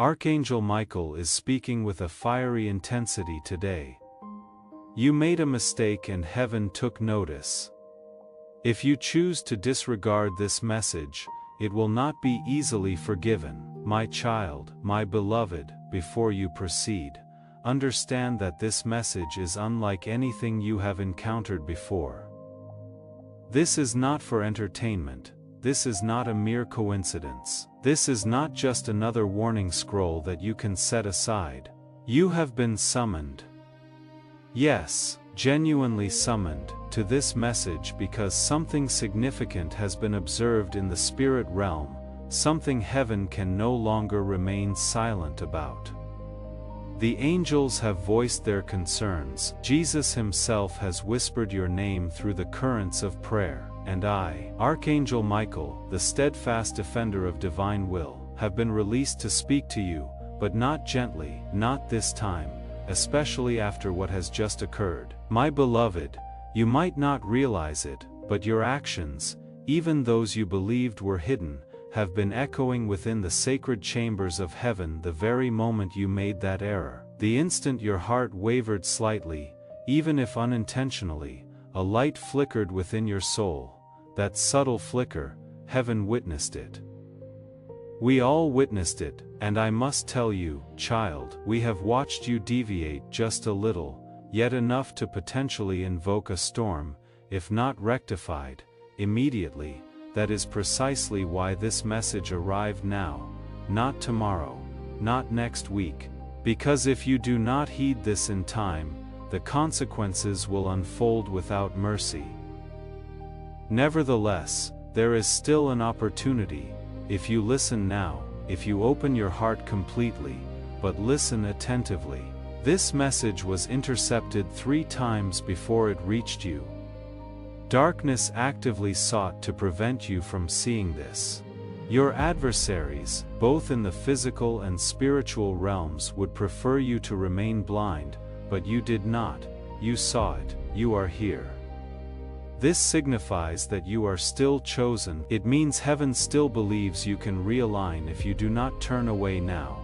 Archangel Michael is speaking with a fiery intensity today. You made a mistake and heaven took notice. If you choose to disregard this message, it will not be easily forgiven. My child, my beloved, before you proceed, understand that this message is unlike anything you have encountered before. This is not for entertainment. This is not a mere coincidence. This is not just another warning scroll that you can set aside. You have been summoned. Yes, genuinely summoned, to this message because something significant has been observed in the spirit realm, something heaven can no longer remain silent about. The angels have voiced their concerns. Jesus himself has whispered your name through the currents of prayer, and I, Archangel Michael, the steadfast defender of divine will, have been released to speak to you, but not gently, not this time, especially after what has just occurred. My beloved, you might not realize it, but your actions, even those you believed were hidden, have been echoing within the sacred chambers of heaven the very moment you made that error. The instant your heart wavered slightly, even if unintentionally, a light flickered within your soul. That subtle flicker, heaven witnessed it. We all witnessed it, and I must tell you, child, we have watched you deviate just a little, yet enough to potentially invoke a storm, if not rectified immediately. That is precisely why this message arrived now, not tomorrow, not next week, because if you do not heed this in time, the consequences will unfold without mercy. Nevertheless, there is still an opportunity, if you listen now, if you open your heart completely, but listen attentively. This message was intercepted 3 times before it reached you. Darkness actively sought to prevent you from seeing this. Your adversaries, both in the physical and spiritual realms, would prefer you to remain blind, but you did not. You saw it. You are here. This signifies that you are still chosen. It means heaven still believes you can realign if you do not turn away now.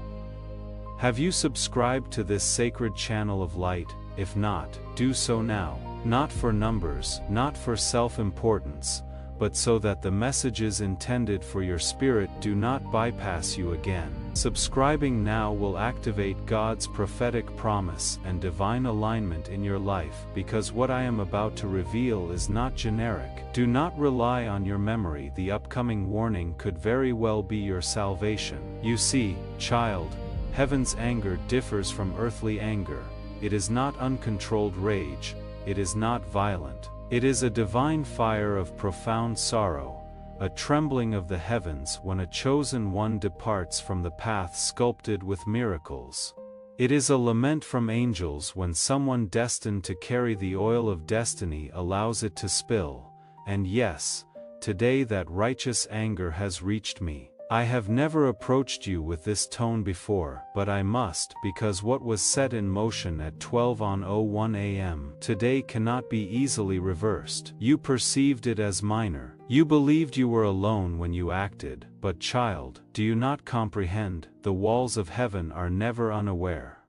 Have you subscribed to this sacred channel of light? If not, do so now. Not for numbers, not for self-importance, but so that the messages intended for your spirit do not bypass you again. Subscribing now will activate God's prophetic promise and divine alignment in your life, because what I am about to reveal is not generic. Do not rely on your memory. The upcoming warning could very well be your salvation. You see, child, heaven's anger differs from earthly anger. It is not uncontrolled rage. It is not violent. It is a divine fire of profound sorrow, a trembling of the heavens when a chosen one departs from the path sculpted with miracles. It is a lament from angels when someone destined to carry the oil of destiny allows it to spill. And yes, today that righteous anger has reached me. I have never approached you with this tone before, but I must, because what was set in motion at 12:01 a.m. today cannot be easily reversed. You perceived it as minor. You believed you were alone when you acted, but child, do you not comprehend? The walls of heaven are never unaware.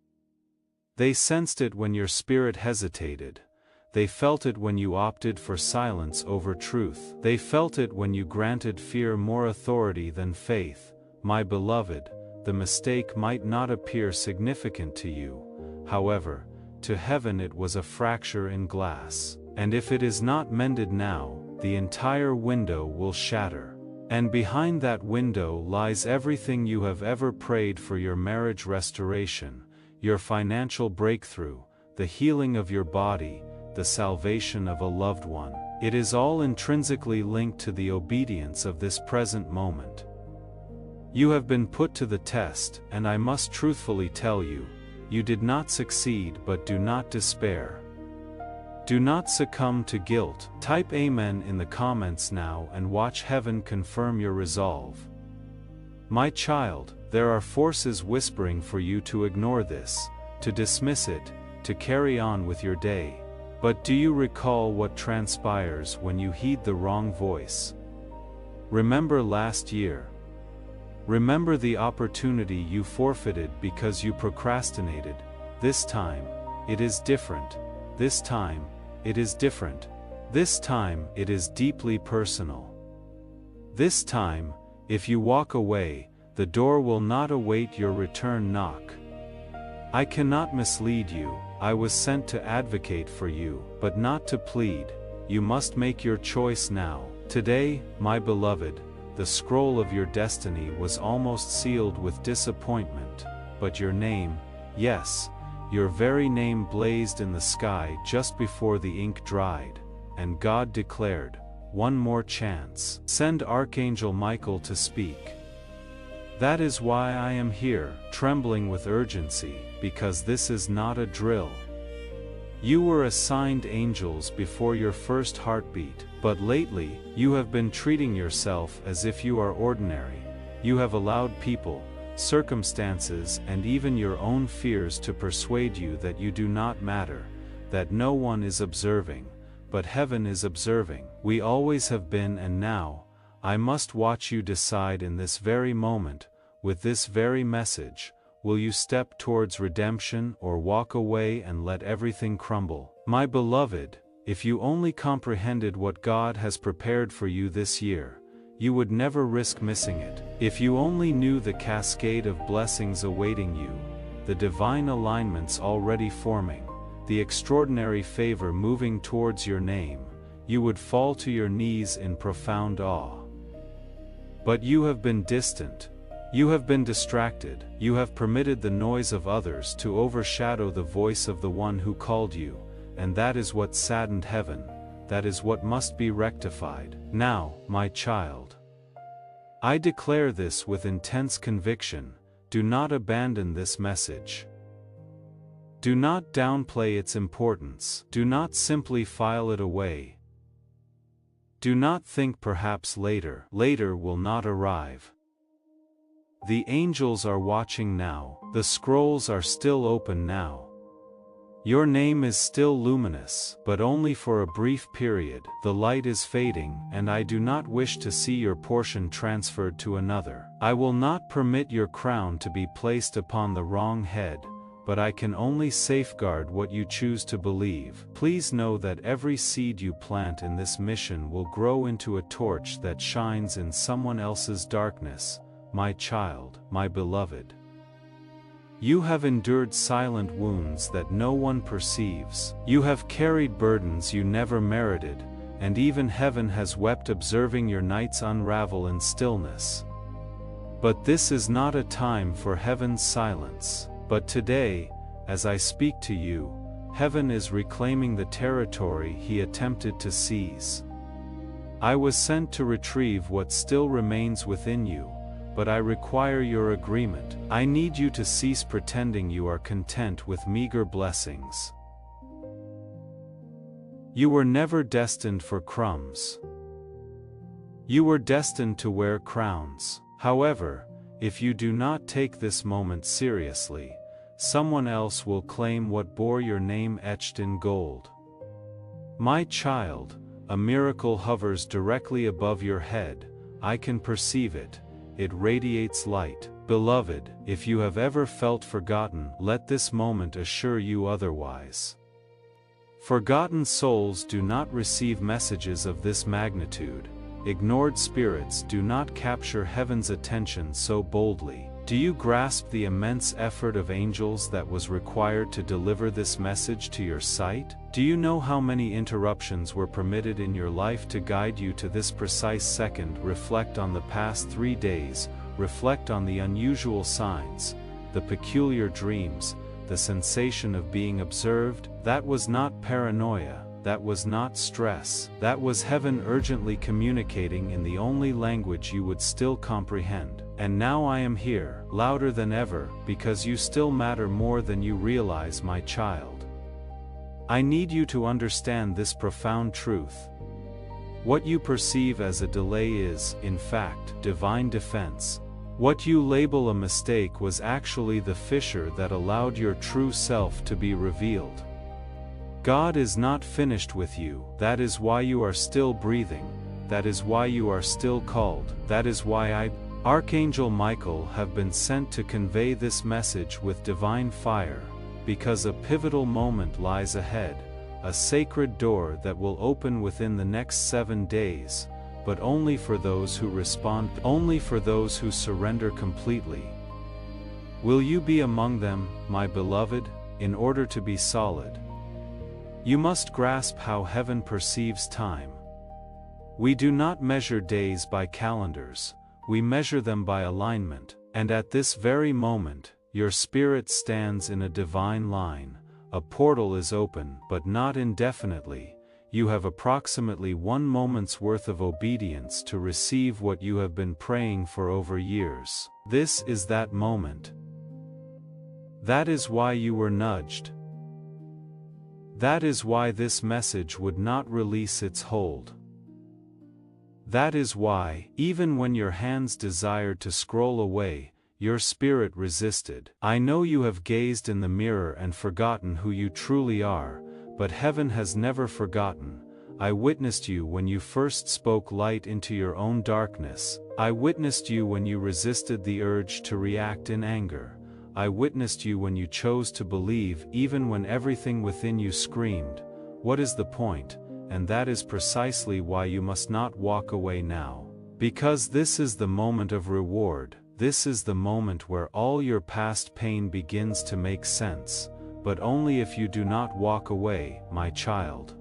They sensed it when your spirit hesitated. They felt it when you opted for silence over truth. They felt it when you granted fear more authority than faith. My beloved, the mistake might not appear significant to you. However, to heaven it was a fracture in glass. And if it is not mended now, the entire window will shatter. And behind that window lies everything you have ever prayed for: your marriage restoration, your financial breakthrough, the healing of your body, the salvation of a loved one. It is all intrinsically linked to the obedience of this present moment. You have been put to the test, and I must truthfully tell you, you did not succeed, but do not despair. Do not succumb to guilt. Type Amen in the comments now and watch heaven confirm your resolve. My child, there are forces whispering for you to ignore this, to dismiss it, to carry on with your day. But do you recall what transpires when you heed the wrong voice? Remember last year. Remember the opportunity you forfeited because you procrastinated. This time, it is different. This time, it is different. This time, it is deeply personal. This time, if you walk away, the door will not await your return knock. I cannot mislead you. I was sent to advocate for you, but not to plead. You must make your choice now. Today, my beloved, the scroll of your destiny was almost sealed with disappointment, but your name, yes, your very name blazed in the sky just before the ink dried, and God declared, one more chance. Send Archangel Michael to speak. That is why I am here, trembling with urgency, because this is not a drill. You were assigned angels before your first heartbeat, but lately, you have been treating yourself as if you are ordinary. You have allowed people, circumstances, and even your own fears to persuade you that you do not matter, that no one is observing, but heaven is observing. We always have been, and now, I must watch you decide in this very moment, with this very message. Will you step towards redemption or walk away and let everything crumble? My beloved, if you only comprehended what God has prepared for you this year, you would never risk missing it. If you only knew the cascade of blessings awaiting you, the divine alignments already forming, the extraordinary favor moving towards your name, you would fall to your knees in profound awe. But you have been distant. You have been distracted. You have permitted the noise of others to overshadow the voice of the one who called you, and that is what saddened heaven. That is what must be rectified. Now, my child, I declare this with intense conviction: do not abandon this message. Do not downplay its importance. Do not simply file it away. Do not think perhaps later. Later will not arrive. The angels are watching now. The scrolls are still open now. Your name is still luminous, but only for a brief period. The light is fading, and I do not wish to see your portion transferred to another. I will not permit your crown to be placed upon the wrong head, but I can only safeguard what you choose to believe. Please know that every seed you plant in this mission will grow into a torch that shines in someone else's darkness, my child, my beloved. You have endured silent wounds that no one perceives. You have carried burdens you never merited, and even heaven has wept observing your nights unravel in stillness. But this is not a time for heaven's silence. But today, as I speak to you, heaven is reclaiming the territory he attempted to seize. I was sent to retrieve what still remains within you, but I require your agreement. I need you to cease pretending you are content with meager blessings. You were never destined for crumbs. You were destined to wear crowns. However, if you do not take this moment seriously, someone else will claim what bore your name etched in gold. My child, a miracle hovers directly above your head. I can perceive it. It radiates light. Beloved, if you have ever felt forgotten, let this moment assure you otherwise. Forgotten souls do not receive messages of this magnitude. Ignored spirits do not capture heaven's attention so boldly. Do you grasp the immense effort of angels that was required to deliver this message to your sight? Do you know how many interruptions were permitted in your life to guide you to this precise second? Reflect on the past 3 days, reflect on the unusual signs, the peculiar dreams, the sensation of being observed. That was not paranoia. That was not stress. That was heaven urgently communicating in the only language you would still comprehend. And now I am here, louder than ever, because you still matter more than you realize, my child. I need you to understand this profound truth. What you perceive as a delay is, in fact, divine defense. What you label a mistake was actually the fissure that allowed your true self to be revealed. God is not finished with you. That is why you are still breathing. That is why you are still called. That is why Archangel Michael have been sent to convey this message with divine fire, because a pivotal moment lies ahead, a sacred door that will open within the next 7 days, but only for those who respond, only for those who surrender completely. Will you be among them, my beloved, in order to be solid? You must grasp how heaven perceives time. We do not measure days by calendars, we measure them by alignment, and at this very moment, your spirit stands in a divine line. A portal is open, but not indefinitely. You have approximately 1 moment's worth of obedience to receive what you have been praying for over years. This is that moment. That is why you were nudged. That is why this message would not release its hold. That is why, even when your hands desired to scroll away, your spirit resisted. I know you have gazed in the mirror and forgotten who you truly are, but heaven has never forgotten. I witnessed you when you first spoke light into your own darkness. I witnessed you when you resisted the urge to react in anger. I witnessed you when you chose to believe even when everything within you screamed, "What is the point?" And that is precisely why you must not walk away now. Because this is the moment of reward, this is the moment where all your past pain begins to make sense, but only if you do not walk away, my child.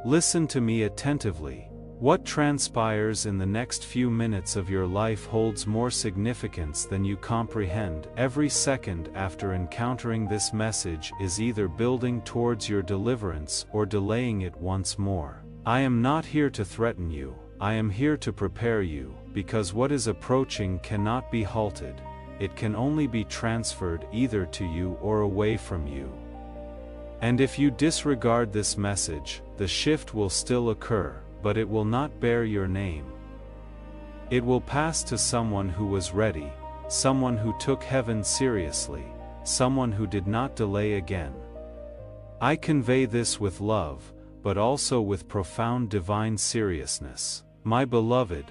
Listen to me attentively. What transpires in the next few minutes of your life holds more significance than you comprehend. Every second after encountering this message is either building towards your deliverance or delaying it once more. I am not here to threaten you, I am here to prepare you, because what is approaching cannot be halted, it can only be transferred either to you or away from you. And if you disregard this message, the shift will still occur, but it will not bear your name. It will pass to someone who was ready, someone who took heaven seriously, someone who did not delay again. I convey this with love, but also with profound divine seriousness. My beloved,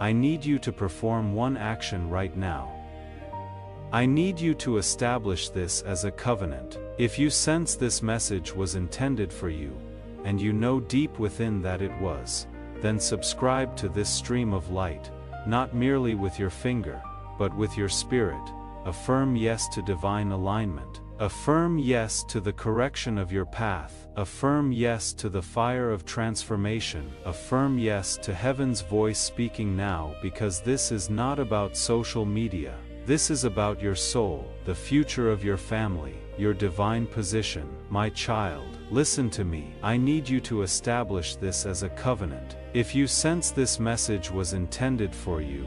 I need you to perform one action right now. I need you to establish this as a covenant. If you sense this message was intended for you, and you know deep within that it was, then subscribe to this stream of light, not merely with your finger, but with your spirit. A firm yes to divine alignment, a firm yes to the correction of your path, a firm yes to the fire of transformation, a firm yes to heaven's voice speaking now, because this is not about social media. This is about your soul, the future of your family, your divine position. My child, listen to me. I need you to establish this as a covenant. If you sense this message was intended for you,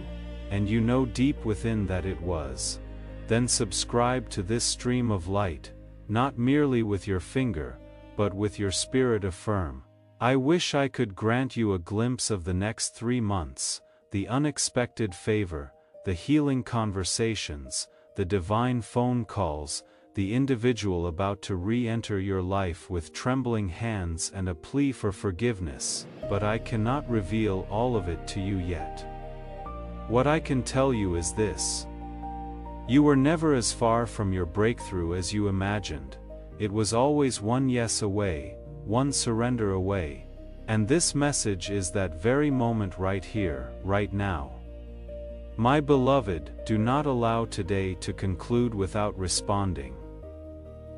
and you know deep within that it was, then subscribe to this stream of light, not merely with your finger, but with your spirit affirm. I wish I could grant you a glimpse of the next 3 months, the unexpected favor, the healing conversations, the divine phone calls, the individual about to re-enter your life with trembling hands and a plea for forgiveness, but I cannot reveal all of it to you yet. What I can tell you is this. You were never as far from your breakthrough as you imagined. It was always one yes away, one surrender away. And this message is that very moment right here, right now. My beloved, do not allow today to conclude without responding.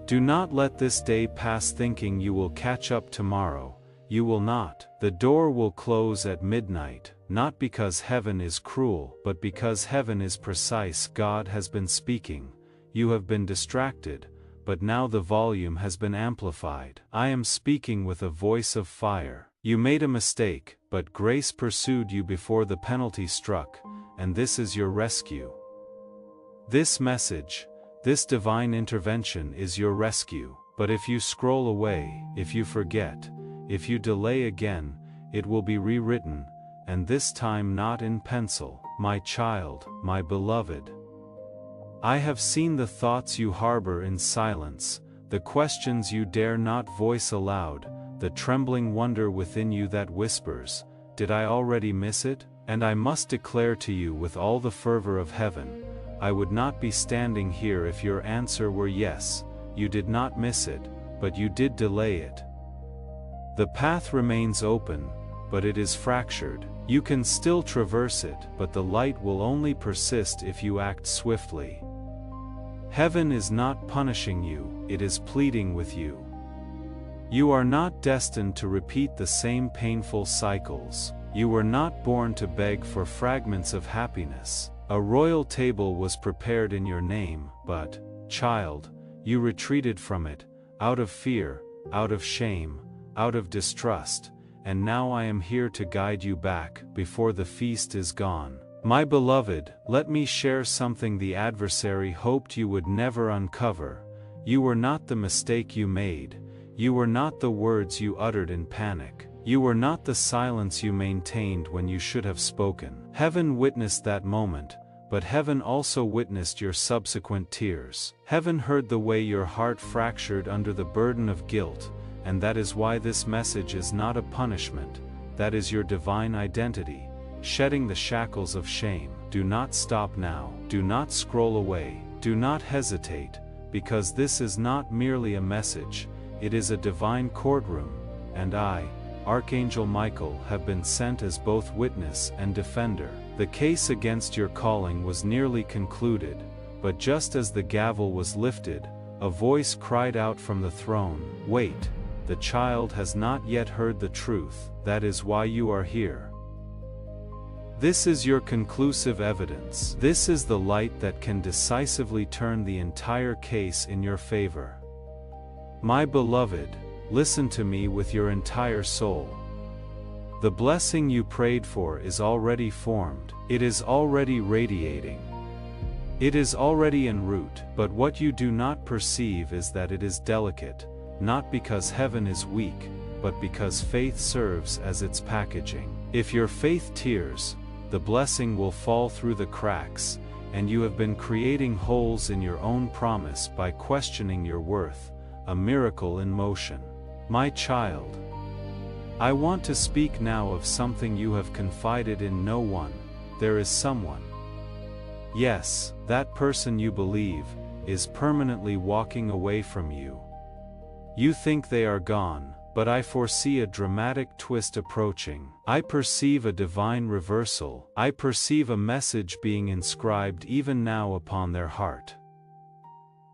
Do not let this day pass thinking you will catch up tomorrow. You will not. The door will close at midnight, not because heaven is cruel, but because heaven is precise. God has been speaking. You have been distracted, but now the volume has been amplified. I am speaking with a voice of fire. You made a mistake, but grace pursued you before the penalty struck, and this is your rescue. This message, this divine intervention is your rescue. But if you scroll away, if you forget, if you delay again, it will be rewritten, and this time not in pencil. My child, my beloved. I have seen the thoughts you harbor in silence, the questions you dare not voice aloud, the trembling wonder within you that whispers, "Did I already miss it?" And I must declare to you with all the fervor of heaven, I would not be standing here if your answer were yes. You did not miss it, but you did delay it. The path remains open, but it is fractured. You can still traverse it, but the light will only persist if you act swiftly. Heaven is not punishing you, it is pleading with you. You are not destined to repeat the same painful cycles. You were not born to beg for fragments of happiness. A royal table was prepared in your name, but, child, you retreated from it, out of fear, out of shame, out of distrust, and now I am here to guide you back, before the feast is gone. My beloved, let me share something the adversary hoped you would never uncover. You were not the mistake you made. You were not the words you uttered in panic. You were not the silence you maintained when you should have spoken. Heaven witnessed that moment, but heaven also witnessed your subsequent tears. Heaven heard the way your heart fractured under the burden of guilt, and that is why this message is not a punishment. That is your divine identity, shedding the shackles of shame. Do not stop now. Do not scroll away. Do not hesitate, because this is not merely a message, it is a divine courtroom, and I, Archangel Michael, have been sent as both witness and defender. The case against your calling was nearly concluded, but just as the gavel was lifted, a voice cried out from the throne, "Wait, the child has not yet heard the truth, that is why you are here." This is your conclusive evidence. This is the light that can decisively turn the entire case in your favor. My beloved, listen to me with your entire soul. The blessing you prayed for is already formed, it is already radiating. It is already en route, but what you do not perceive is that it is delicate, not because heaven is weak, but because faith serves as its packaging. If your faith tears, the blessing will fall through the cracks, and you have been creating holes in your own promise by questioning your worth, a miracle in motion. My child, I want to speak now of something you have confided in no one. There is someone. Yes, that person you believe is permanently walking away from you. You think they are gone, but I foresee a dramatic twist approaching. I perceive a divine reversal. I perceive a message being inscribed even now upon their heart.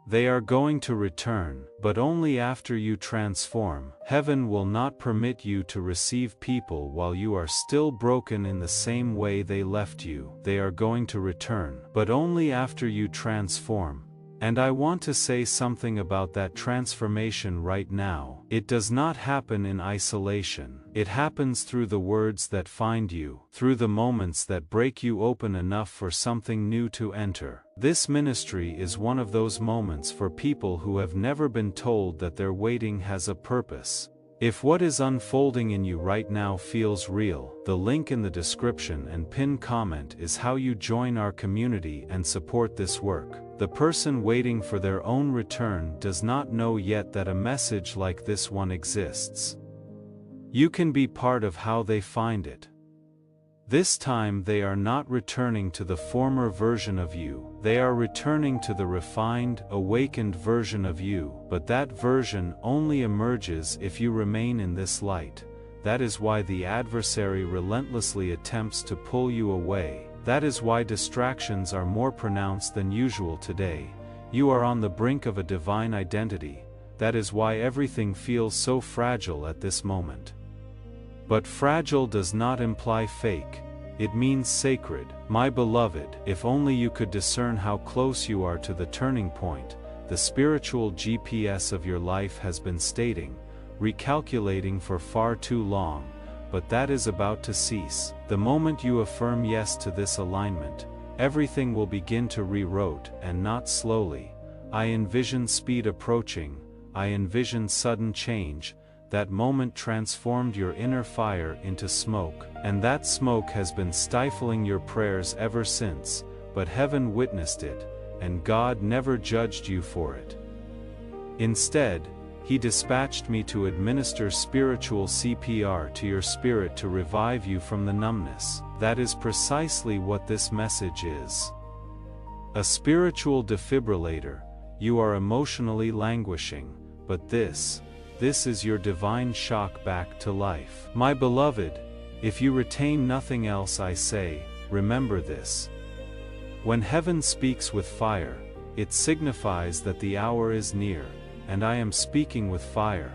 They are going to return, but only after you transform. Heaven will not permit you to receive people while you are still broken in the same way they left you. They are going to return, but only after you transform. And I want to say something about that transformation right now. It does not happen in isolation. It happens through the words that find you, through the moments that break you open enough for something new to enter. This ministry is one of those moments for people who have never been told that their waiting has a purpose. If what is unfolding in you right now feels real, the link in the description and pinned comment is how you join our community and support this work. The person waiting for their own return does not know yet that a message like this one exists. You can be part of how they find it. This time they are not returning to the former version of you, they are returning to the refined, awakened version of you, but that version only emerges if you remain in this light. That is why the adversary relentlessly attempts to pull you away. That is why distractions are more pronounced than usual today. You are on the brink of a divine identity. That is why everything feels so fragile at this moment. But fragile does not imply fake. It means sacred. My beloved, if only you could discern how close you are to the turning point, the spiritual GPS of your life has been stating, recalculating for far too long, but that is about to cease. The moment you affirm yes to this alignment, everything will begin to reroute, and not slowly. I envision speed approaching, I envision sudden change. That moment transformed your inner fire into smoke, and that smoke has been stifling your prayers ever since, but heaven witnessed it, and God never judged you for it. Instead, He dispatched me to administer spiritual CPR to your spirit to revive you from the numbness. That is precisely what this message is. A spiritual defibrillator. You are emotionally languishing, but this is your divine shock back to life. My beloved, if you retain nothing else I say, remember this. When heaven speaks with fire, it signifies that the hour is near, and I am speaking with fire.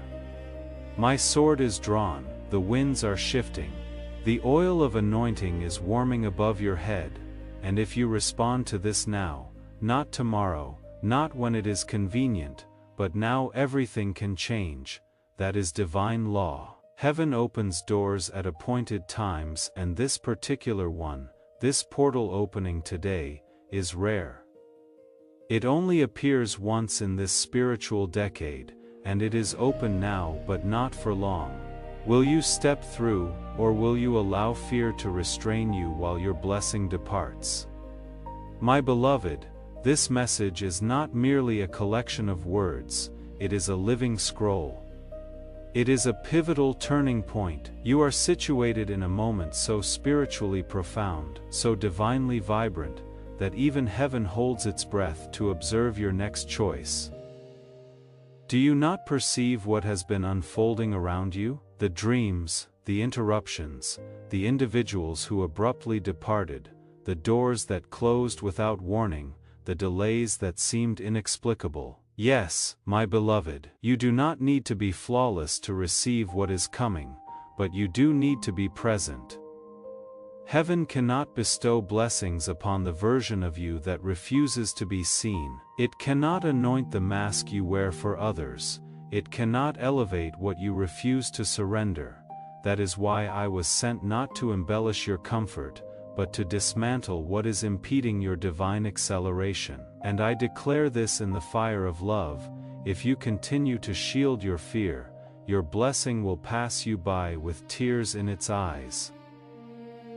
My sword is drawn, the winds are shifting, the oil of anointing is warming above your head, and if you respond to this now, not tomorrow, not when it is convenient, but now everything can change. That is divine law. Heaven opens doors at appointed times, and this particular one, this portal opening today, is rare. It only appears once in this spiritual decade, and it is open now but not for long. Will you step through, or will you allow fear to restrain you while your blessing departs? My beloved, this message is not merely a collection of words, it is a living scroll. It is a pivotal turning point. You are situated in a moment so spiritually profound, so divinely vibrant, that even heaven holds its breath to observe your next choice. Do you not perceive what has been unfolding around you? The dreams, the interruptions, the individuals who abruptly departed, the doors that closed without warning, the delays that seemed inexplicable. Yes, my beloved, you do not need to be flawless to receive what is coming, but you do need to be present. Heaven cannot bestow blessings upon the version of you that refuses to be seen. It cannot anoint the mask you wear for others. It cannot elevate what you refuse to surrender. That is why I was sent not to embellish your comfort, but to dismantle what is impeding your divine acceleration. And I declare this in the fire of love: if you continue to shield your fear, your blessing will pass you by with tears in its eyes.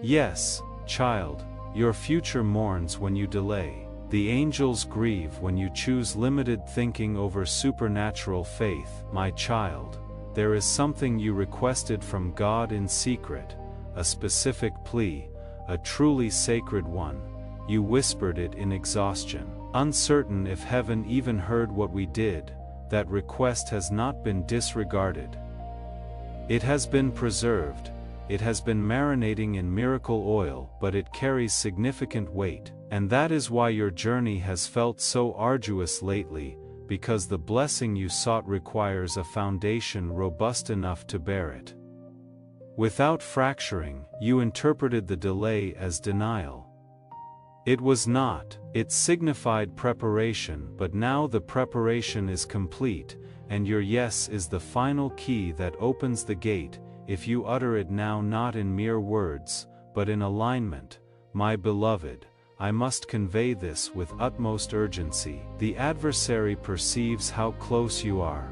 Yes, child, your future mourns when you delay. The angels grieve when you choose limited thinking over supernatural faith. My child, there is something you requested from God in secret, a specific plea, a truly sacred one. You whispered it in exhaustion. Uncertain if heaven even heard what we did, that request has not been disregarded. It has been preserved. It has been marinating in miracle oil, but it carries significant weight, and that is why your journey has felt so arduous lately, because the blessing you sought requires a foundation robust enough to bear it. Without fracturing, you interpreted the delay as denial. It was not. It signified preparation, but now the preparation is complete, and your yes is the final key that opens the gate. If you utter it now, not in mere words, but in alignment. My beloved, I must convey this with utmost urgency. The adversary perceives how close you are.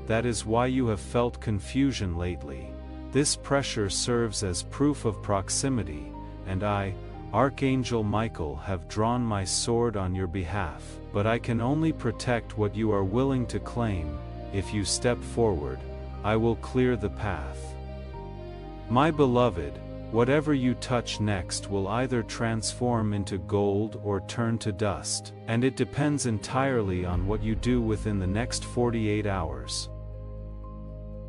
That is why you have felt confusion lately. This pressure serves as proof of proximity, and I, Archangel Michael, have drawn my sword on your behalf. But I can only protect what you are willing to claim. If you step forward, I will clear the path. My beloved, whatever you touch next will either transform into gold or turn to dust, and it depends entirely on what you do within the next 48 hours.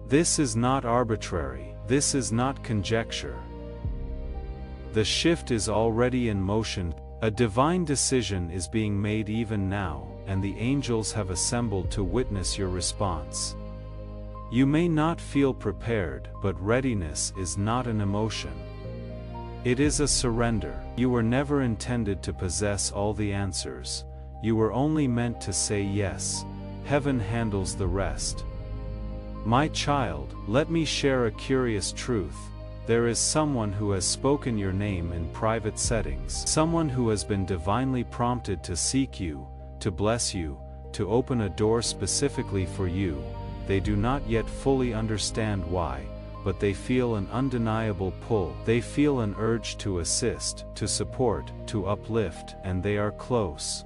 This is not arbitrary, this is not conjecture. The shift is already in motion. A divine decision is being made even now, and the angels have assembled to witness your response. You may not feel prepared, but readiness is not an emotion. It is a surrender. You were never intended to possess all the answers. You were only meant to say yes. Heaven handles the rest. My child, let me share a curious truth. There is someone who has spoken your name in private settings. Someone who has been divinely prompted to seek you, to bless you, to open a door specifically for you. They do not yet fully understand why, but they feel an undeniable pull. They feel an urge to assist, to support, to uplift, and they are close.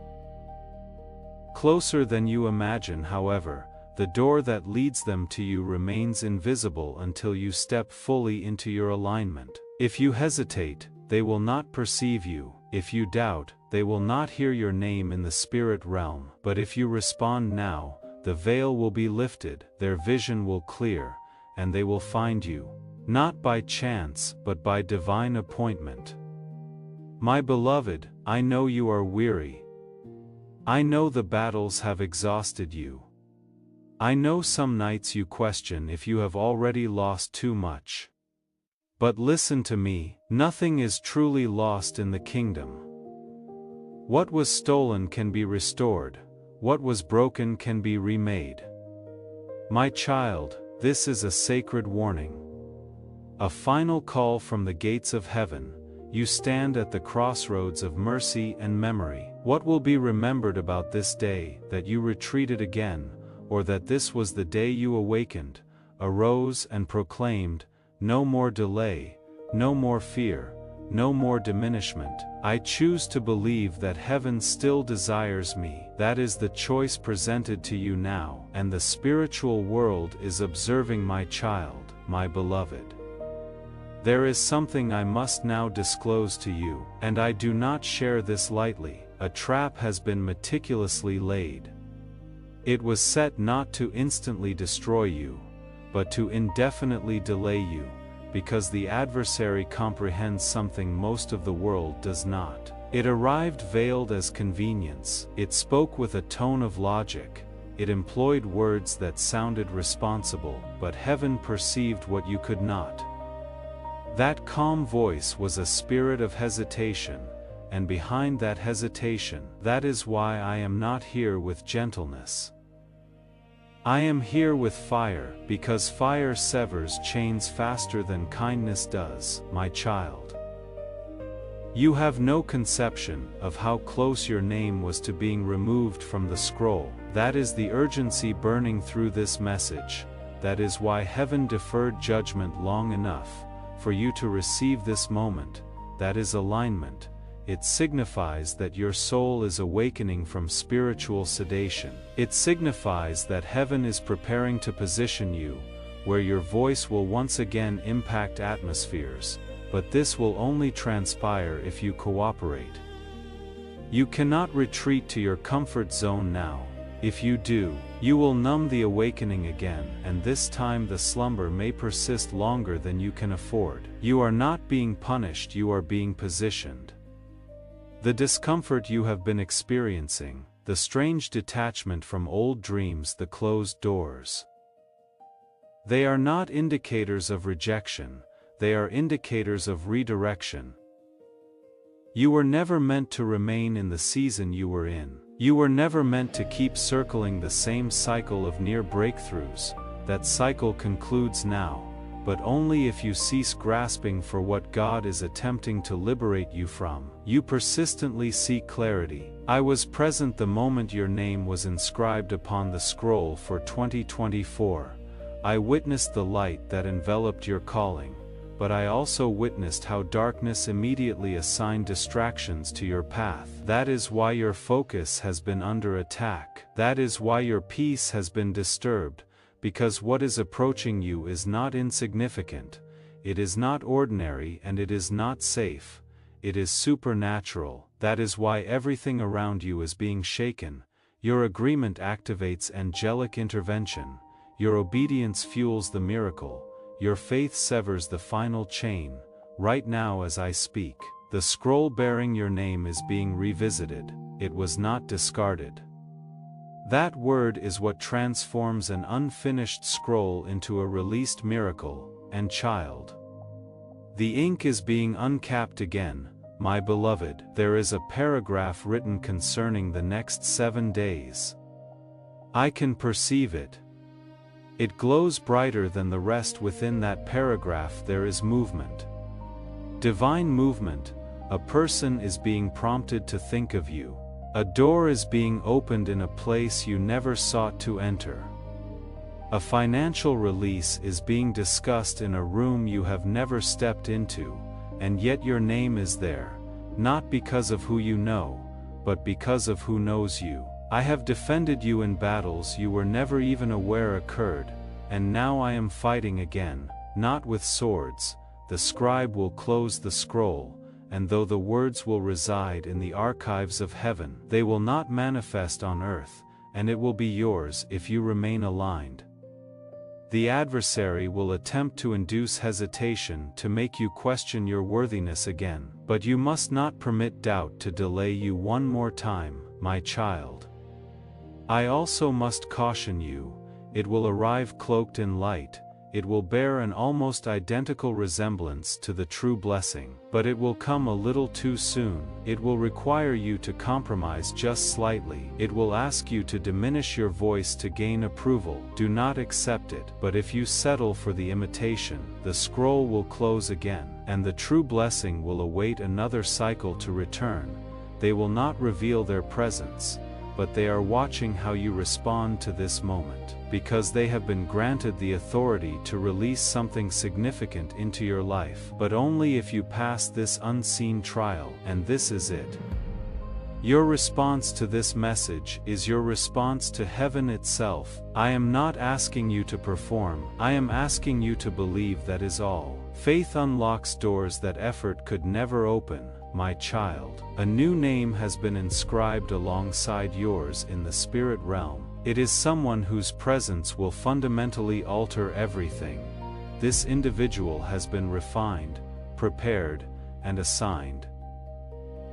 Closer than you imagine, however, the door that leads them to you remains invisible until you step fully into your alignment. If you hesitate, they will not perceive you. If you doubt, they will not hear your name in the spirit realm. But if you respond now, the veil will be lifted, their vision will clear, and they will find you, not by chance but by divine appointment. My beloved, I know you are weary. I know the battles have exhausted you. I know some nights you question if you have already lost too much. But listen to me, nothing is truly lost in the kingdom. What was stolen can be restored, what was broken can be remade. My child, this is a sacred warning. A final call from the gates of heaven. You stand at the crossroads of mercy and memory. What will be remembered about this day, that you retreated again, or that this was the day you awakened, arose and proclaimed, no more delay, no more fear, no more diminishment. I choose to believe that heaven still desires me. That is the choice presented to you now, and the spiritual world is observing my child, my beloved. There is something I must now disclose to you, and I do not share this lightly. A trap has been meticulously laid. It was set not to instantly destroy you, but to indefinitely delay you, because the adversary comprehends something most of the world does not. It arrived veiled as convenience. It spoke with a tone of logic. It employed words that sounded responsible, but heaven perceived what you could not. That calm voice was a spirit of hesitation, and behind that hesitation, that is why I am not here with gentleness. I am here with fire, because fire severs chains faster than kindness does, my child. You have no conception of how close your name was to being removed from the scroll. That is the urgency burning through this message. That is why heaven deferred judgment long enough for you to receive this moment. That is alignment. It signifies that your soul is awakening from spiritual sedation. It signifies that heaven is preparing to position you where your voice will once again impact atmospheres, but this will only transpire if you cooperate. You cannot retreat to your comfort zone now. If you do, you will numb the awakening again, and this time the slumber may persist longer than you can afford. You are not being punished, you are being positioned. The discomfort you have been experiencing, the strange detachment from old dreams, the closed doors. They are not indicators of rejection, they are indicators of redirection. You were never meant to remain in the season you were in. You were never meant to keep circling the same cycle of near breakthroughs. That cycle concludes now, but only if you cease grasping for what God is attempting to liberate you from. You persistently seek clarity. I was present the moment your name was inscribed upon the scroll for 2024. I witnessed the light that enveloped your calling, but I also witnessed how darkness immediately assigned distractions to your path. That is why your focus has been under attack. That is why your peace has been disturbed. Because what is approaching you is not insignificant, it is not ordinary, and it is not safe, it is supernatural. That is why everything around you is being shaken. Your agreement activates angelic intervention, your obedience fuels the miracle, your faith severs the final chain. Right now as I speak, the scroll bearing your name is being revisited. It was not discarded. That word is what transforms an unfinished scroll into a released miracle, and child. The ink is being uncapped again, my beloved. There is a paragraph written concerning the next 7 days. I can perceive it. It glows brighter than the rest. Within that paragraph there is movement. Divine movement. A person is being prompted to think of you. A door is being opened in a place you never sought to enter. A financial release is being discussed in a room you have never stepped into, and yet your name is there, not because of who you know, but because of who knows you. I have defended you in battles you were never even aware occurred, and now I am fighting again, not with swords. The scribe will close the scroll, and though the words will reside in the archives of heaven, they will not manifest on earth, and it will be yours if you remain aligned. The adversary will attempt to induce hesitation to make you question your worthiness again, but you must not permit doubt to delay you one more time, my child. I also must caution you, it will arrive cloaked in light, it will bear an almost identical resemblance to the true blessing, but it will come a little too soon. It will require you to compromise just slightly. It will ask you to diminish your voice to gain approval. Do not accept it, but if you settle for the imitation, the scroll will close again, and the true blessing will await another cycle to return. They will not reveal their presence, but they are watching how you respond to this moment, because they have been granted the authority to release something significant into your life, but only if you pass this unseen trial, and this is it. Your response to this message is your response to heaven itself. I am not asking you to perform, I am asking you to believe, that is all. Faith unlocks doors that effort could never open. My child, a new name has been inscribed alongside yours in the spirit realm. It is someone whose presence will fundamentally alter everything. This individual has been refined, prepared, and assigned.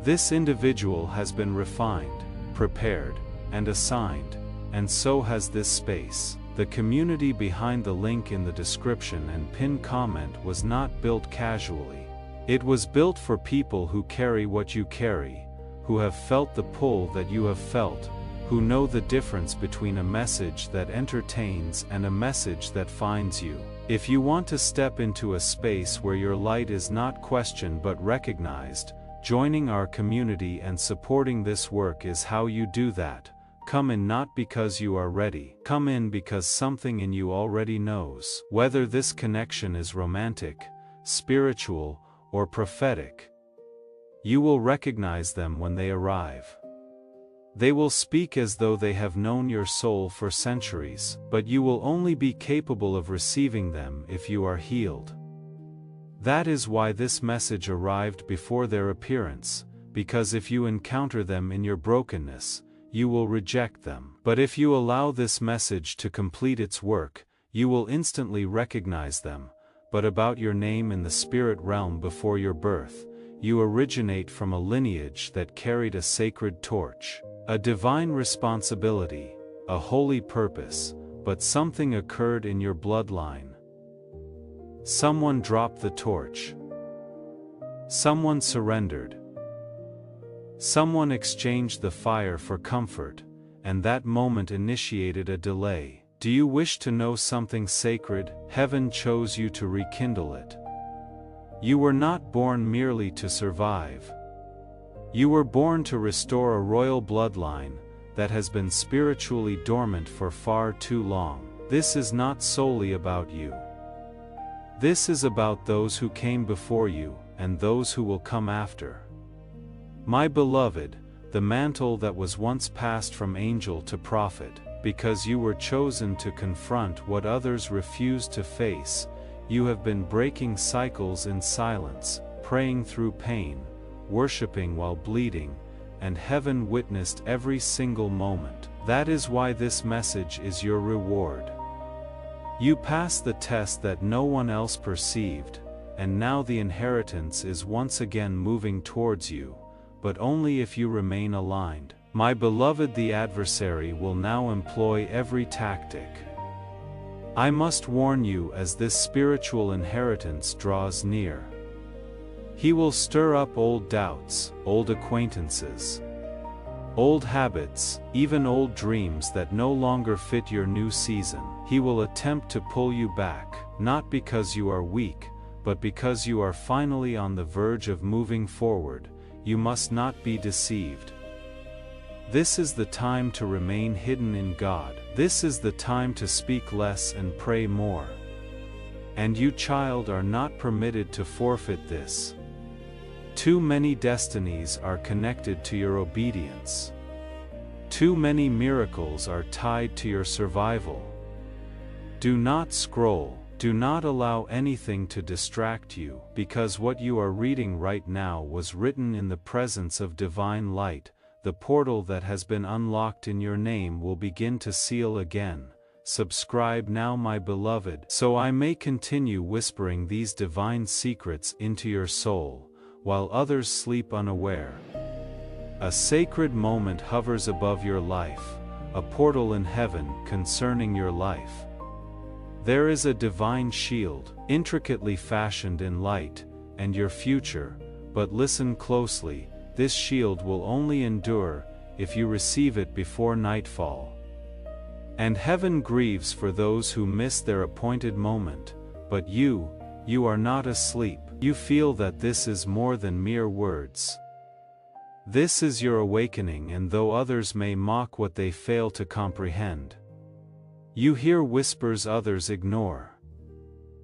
This individual has been refined, prepared, and assigned, and so has this space. The community behind the link in the description and pinned comment was not built casually. It was built for people who carry what you carry, who have felt the pull that you have felt, who know the difference between a message that entertains and a message that finds you. If you want to step into a space where your light is not questioned but recognized, joining our community and supporting this work is how you do that. Come in not because you are ready, come in because something in you already knows. Whether this connection is romantic, spiritual, or prophetic, you will recognize them when they arrive. They will speak as though they have known your soul for centuries, but you will only be capable of receiving them if you are healed. That is why this message arrived before their appearance, because if you encounter them in your brokenness, you will reject them. But if you allow this message to complete its work, you will instantly recognize them. But about your name in the spirit realm before your birth, you originate from a lineage that carried a sacred torch, a divine responsibility, a holy purpose, but something occurred in your bloodline. Someone dropped the torch. Someone surrendered. Someone exchanged the fire for comfort, and that moment initiated a delay. Do you wish to know something sacred? Heaven chose you to rekindle it. You were not born merely to survive. You were born to restore a royal bloodline that has been spiritually dormant for far too long. This is not solely about you. This is about those who came before you, and those who will come after. My beloved, the mantle that was once passed from angel to prophet, because you were chosen to confront what others refused to face, you have been breaking cycles in silence, praying through pain, worshiping while bleeding, and heaven witnessed every single moment. That is why this message is your reward. You passed the test that no one else perceived, and now the inheritance is once again moving towards you, but only if you remain aligned. My beloved, the adversary will now employ every tactic. I must warn you as this spiritual inheritance draws near. He will stir up old doubts, old acquaintances, old habits, even old dreams that no longer fit your new season. He will attempt to pull you back, not because you are weak, but because you are finally on the verge of moving forward. You must not be deceived. This is the time to remain hidden in God. This is the time to speak less and pray more. And you, child, are not permitted to forfeit this. Too many destinies are connected to your obedience. Too many miracles are tied to your survival. Do not scroll, Do not allow anything to distract you, because what you are reading right now was written in the presence of divine light. The portal that has been unlocked in your name will begin to seal again. Subscribe now, my beloved, so I may continue whispering these divine secrets into your soul, while others sleep unaware. A sacred moment hovers above your life, a portal in heaven concerning your life. There is a divine shield, intricately fashioned in light, and your future, but listen closely, this shield will only endure if you receive it before nightfall. And heaven grieves for those who miss their appointed moment, but you are not asleep. You feel that this is more than mere words. This is your awakening, and though others may mock what they fail to comprehend, you hear whispers others ignore.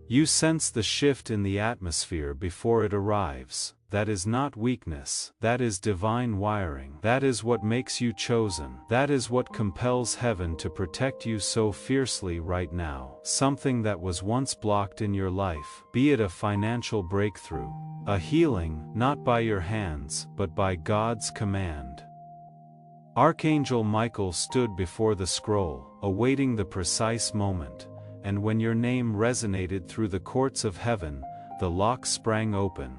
You sense the shift in the atmosphere before it arrives. That is not weakness, that is divine wiring. That is what makes you chosen. That is what compels heaven to protect you so fiercely right now. Something that was once blocked in your life, be it a financial breakthrough, a healing, not by your hands, but by God's command. Archangel Michael stood before the scroll, awaiting the precise moment, and when your name resonated through the courts of heaven, the lock sprang open.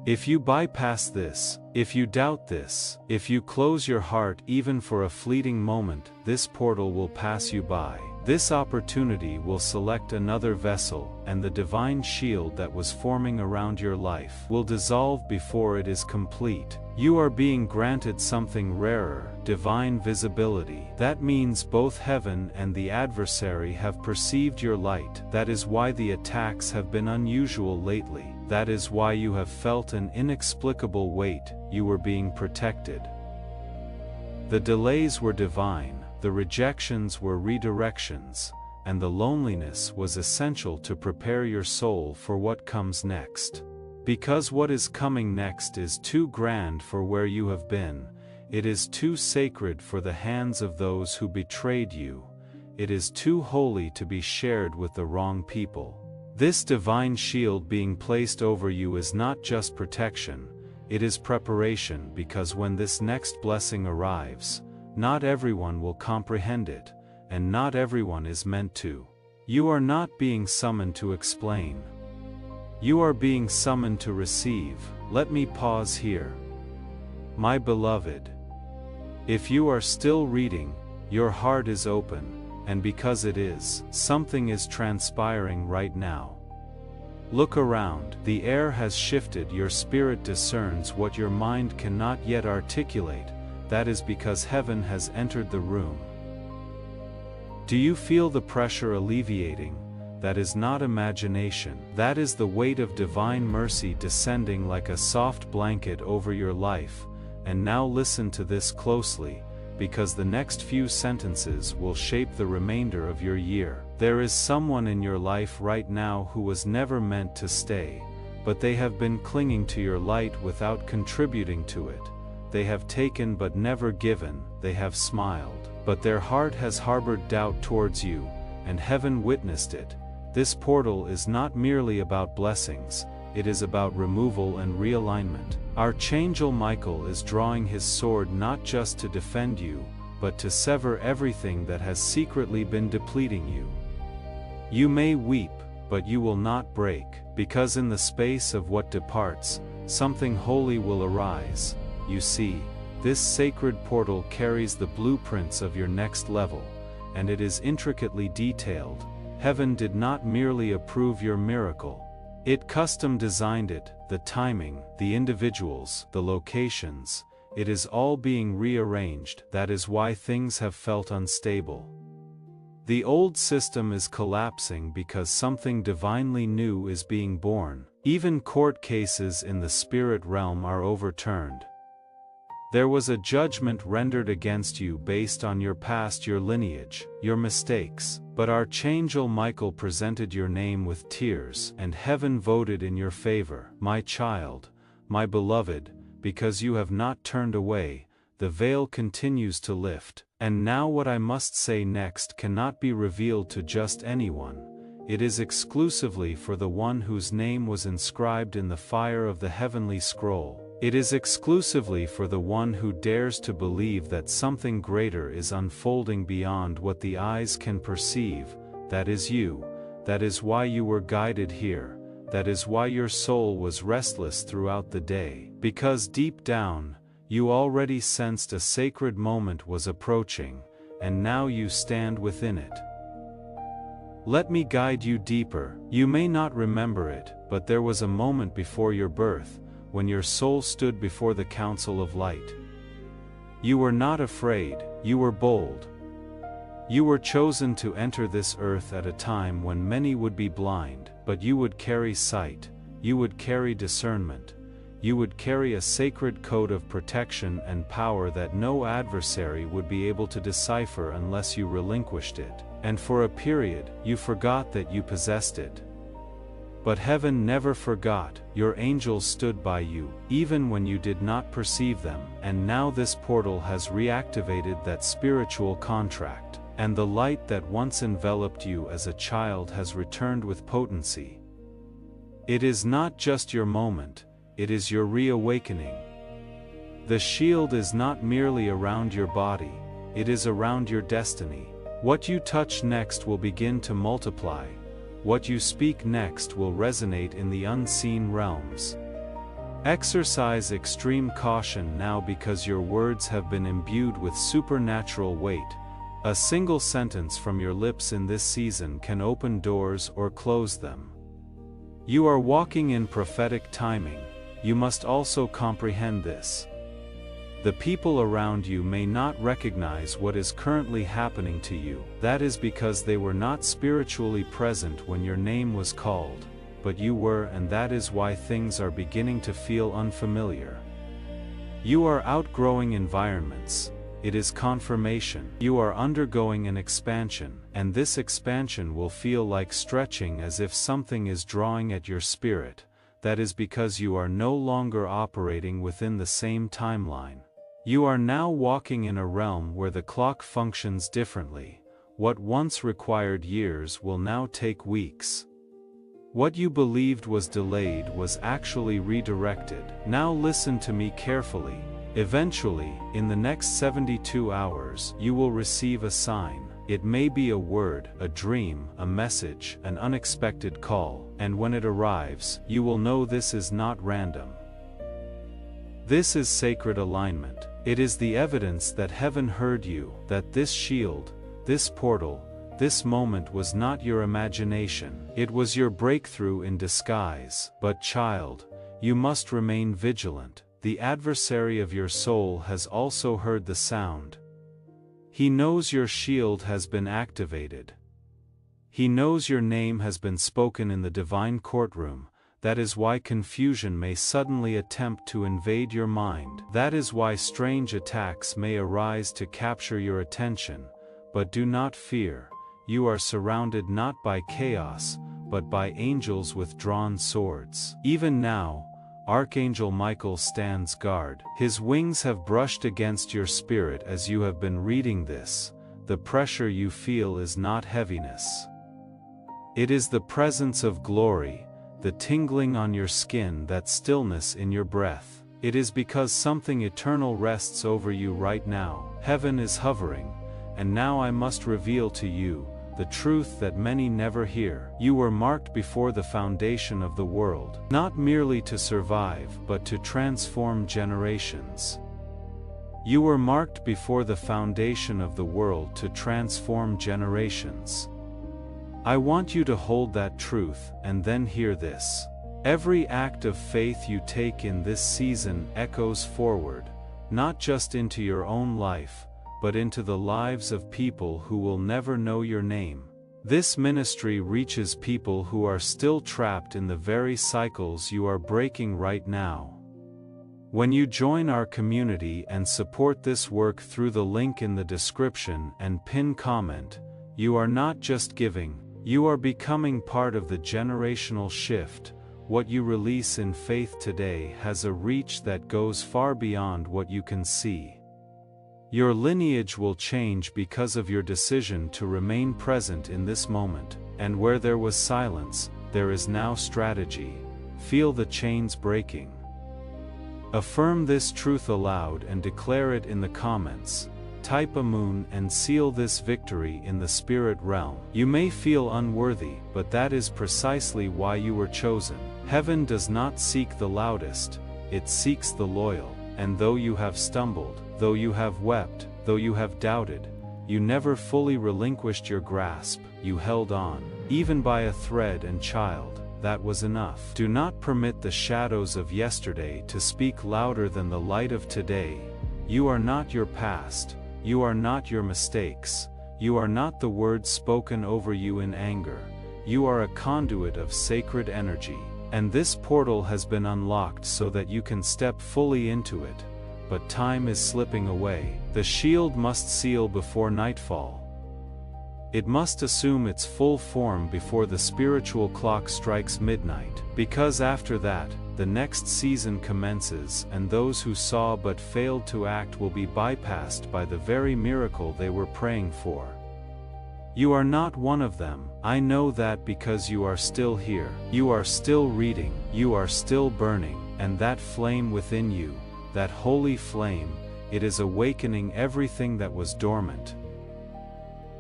If you bypass this, if you doubt this, if you close your heart even for a fleeting moment, this portal will pass you by. This opportunity will select another vessel, and the divine shield that was forming around your life will dissolve before it is complete. You are being granted something rarer, divine visibility. That means both heaven and the adversary have perceived your light. That is why the attacks have been unusual lately. That is why you have felt an inexplicable weight. You were being protected. The delays were divine, the rejections were redirections, and the loneliness was essential to prepare your soul for what comes next. Because what is coming next is too grand for where you have been, it is too sacred for the hands of those who betrayed you, it is too holy to be shared with the wrong people. This divine shield being placed over you is not just protection, it is preparation, because when this next blessing arrives, not everyone will comprehend it, and not everyone is meant to. You are not being summoned to explain. You are being summoned to receive. Let me pause here. My beloved, if you are still reading, your heart is open, and because it is, something is transpiring right now. Look around, the air has shifted, your spirit discerns what your mind cannot yet articulate. That is because heaven has entered the room. Do you feel the pressure alleviating? That is not imagination. That is the weight of divine mercy descending like a soft blanket over your life. And now listen to this closely, because the next few sentences will shape the remainder of your year. There is someone in your life right now who was never meant to stay, but they have been clinging to your light without contributing to it. They have taken but never given, they have smiled, but their heart has harbored doubt towards you, and heaven witnessed it. This portal is not merely about blessings, it is about removal and realignment. Archangel Michael is drawing his sword not just to defend you, but to sever everything that has secretly been depleting you. You may weep, but you will not break, because in the space of what departs, something holy will arise. You see, this sacred portal carries the blueprints of your next level, and it is intricately detailed. Heaven did not merely approve your miracle. It custom designed it, the timing, the individuals, the locations. It is all being rearranged. That is why things have felt unstable. The old system is collapsing because something divinely new is being born. Even court cases in the spirit realm are overturned. There was a judgment rendered against you based on your past, your lineage, your mistakes, but Archangel Michael presented your name with tears, and heaven voted in your favor. My child, my beloved, because you have not turned away, the veil continues to lift. And now what I must say next cannot be revealed to just anyone. it is exclusively for the one whose name was inscribed in the fire of the heavenly scroll. It is exclusively for the one who dares to believe that something greater is unfolding beyond what the eyes can perceive. That is you. That is why you were guided here. That is why your soul was restless throughout the day. Because deep down, you already sensed a sacred moment was approaching, and now you stand within it. Let me guide you deeper. You may not remember it, but there was a moment before your birth, when your soul stood before the council of light. You were not afraid, you were bold. You were chosen to enter this earth at a time when many would be blind, but you would carry sight, you would carry discernment, you would carry a sacred code of protection and power that no adversary would be able to decipher unless you relinquished it, and for a period, you forgot that you possessed it. But heaven never forgot. Your angels stood by you, even when you did not perceive them, and now this portal has reactivated that spiritual contract, and the light that once enveloped you as a child has returned with potency. It is not just your moment, it is your reawakening. The shield is not merely around your body, it is around your destiny. What you touch next will begin to multiply. What you speak next will resonate in the unseen realms. Exercise extreme caution now because your words have been imbued with supernatural weight. A single sentence from your lips in this season can open doors or close them. You are walking in prophetic timing. You must also comprehend this. The people around you may not recognize what is currently happening to you. That is because they were not spiritually present when your name was called, but you were, and that is why things are beginning to feel unfamiliar. You are outgrowing environments. It is confirmation. You are undergoing an expansion, and this expansion will feel like stretching, as if something is drawing at your spirit. That is because you are no longer operating within the same timeline. You are now walking in a realm where the clock functions differently. What once required years will now take weeks. What you believed was delayed was actually redirected. Now listen to me carefully. Eventually, in the next 72 hours, you will receive a sign. It may be a word, a dream, a message, an unexpected call, and when it arrives, you will know this is not random. This is sacred alignment. It is the evidence that heaven heard you, that this shield, this portal, this moment was not your imagination. It was your breakthrough in disguise. But child, you must remain vigilant. The adversary of your soul has also heard the sound. He knows your shield has been activated. He knows your name has been spoken in the divine courtroom. That is why confusion may suddenly attempt to invade your mind. That is why strange attacks may arise to capture your attention. But do not fear. You are surrounded not by chaos, but by angels with drawn swords. Even now, Archangel Michael stands guard. His wings have brushed against your spirit as you have been reading this. The pressure you feel is not heaviness. It is the presence of glory. The tingling on your skin, that stillness in your breath. It is because something eternal rests over you right now. Heaven is hovering, and now I must reveal to you the truth that many never hear. You were marked before the foundation of the world, not merely to survive, but to transform generations. You were marked before the foundation of the world to transform generations. I want you to hold that truth, and then hear this. Every act of faith you take in this season echoes forward, not just into your own life, but into the lives of people who will never know your name. This ministry reaches people who are still trapped in the very cycles you are breaking right now. When you join our community and support this work through the link in the description and pin comment, you are not just giving. You are becoming part of the generational shift. What you release in faith today has a reach that goes far beyond what you can see. Your lineage will change because of your decision to remain present in this moment, and where there was silence, there is now strategy. Feel the chains breaking. Affirm this truth aloud and declare it in the comments. Type a moon and seal this victory in the spirit realm. You may feel unworthy, but that is precisely why you were chosen. Heaven does not seek the loudest, it seeks the loyal. And though you have stumbled, though you have wept, though you have doubted, you never fully relinquished your grasp, you held on, even by a thread, and child, that was enough. Do not permit the shadows of yesterday to speak louder than the light of today. You are not your past, you are not your mistakes, you are not the words spoken over you in anger, you are a conduit of sacred energy. And this portal has been unlocked so that you can step fully into it. But time is slipping away. The shield must seal before nightfall. It must assume its full form before the spiritual clock strikes midnight, because after that, the next season commences, and those who saw but failed to act will be bypassed by the very miracle they were praying for. You are not one of them. I know that because you are still here. You are still reading. You are still burning. And that flame within you, that holy flame, it is awakening everything that was dormant.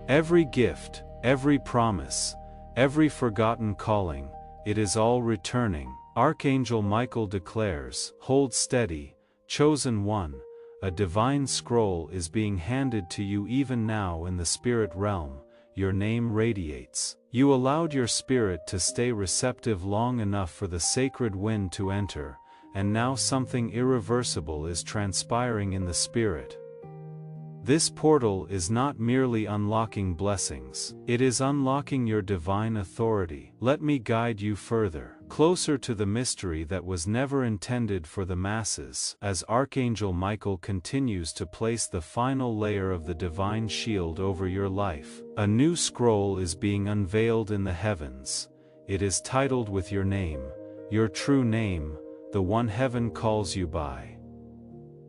Every gift, every promise, every forgotten calling, it is all returning. Archangel Michael declares, "Hold steady, chosen one, a divine scroll is being handed to you even now in the spirit realm. Your name radiates. You allowed your spirit to stay receptive long enough for the sacred wind to enter, and now something irreversible is transpiring in the spirit. This portal is not merely unlocking blessings, it is unlocking your divine authority. Let me guide you further, closer to the mystery that was never intended for the masses, as Archangel Michael continues to place the final layer of the divine shield over your life. A new scroll is being unveiled in the heavens. It is titled with your name, your true name, the one heaven calls you by.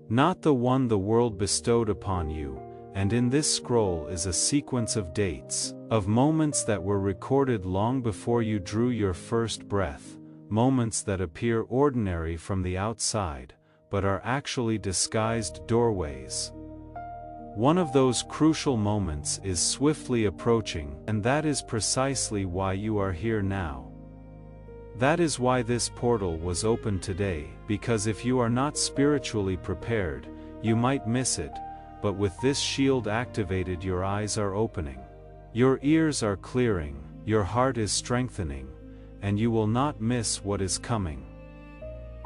Not the one the world bestowed upon you, and in this scroll is a sequence of dates, of moments that were recorded long before you drew your first breath, moments that appear ordinary from the outside, but are actually disguised doorways. One of those crucial moments is swiftly approaching, and that is precisely why you are here now. That is why this portal was opened today, because if you are not spiritually prepared, you might miss it, but with this shield activated, your eyes are opening. Your ears are clearing, your heart is strengthening, and you will not miss what is coming.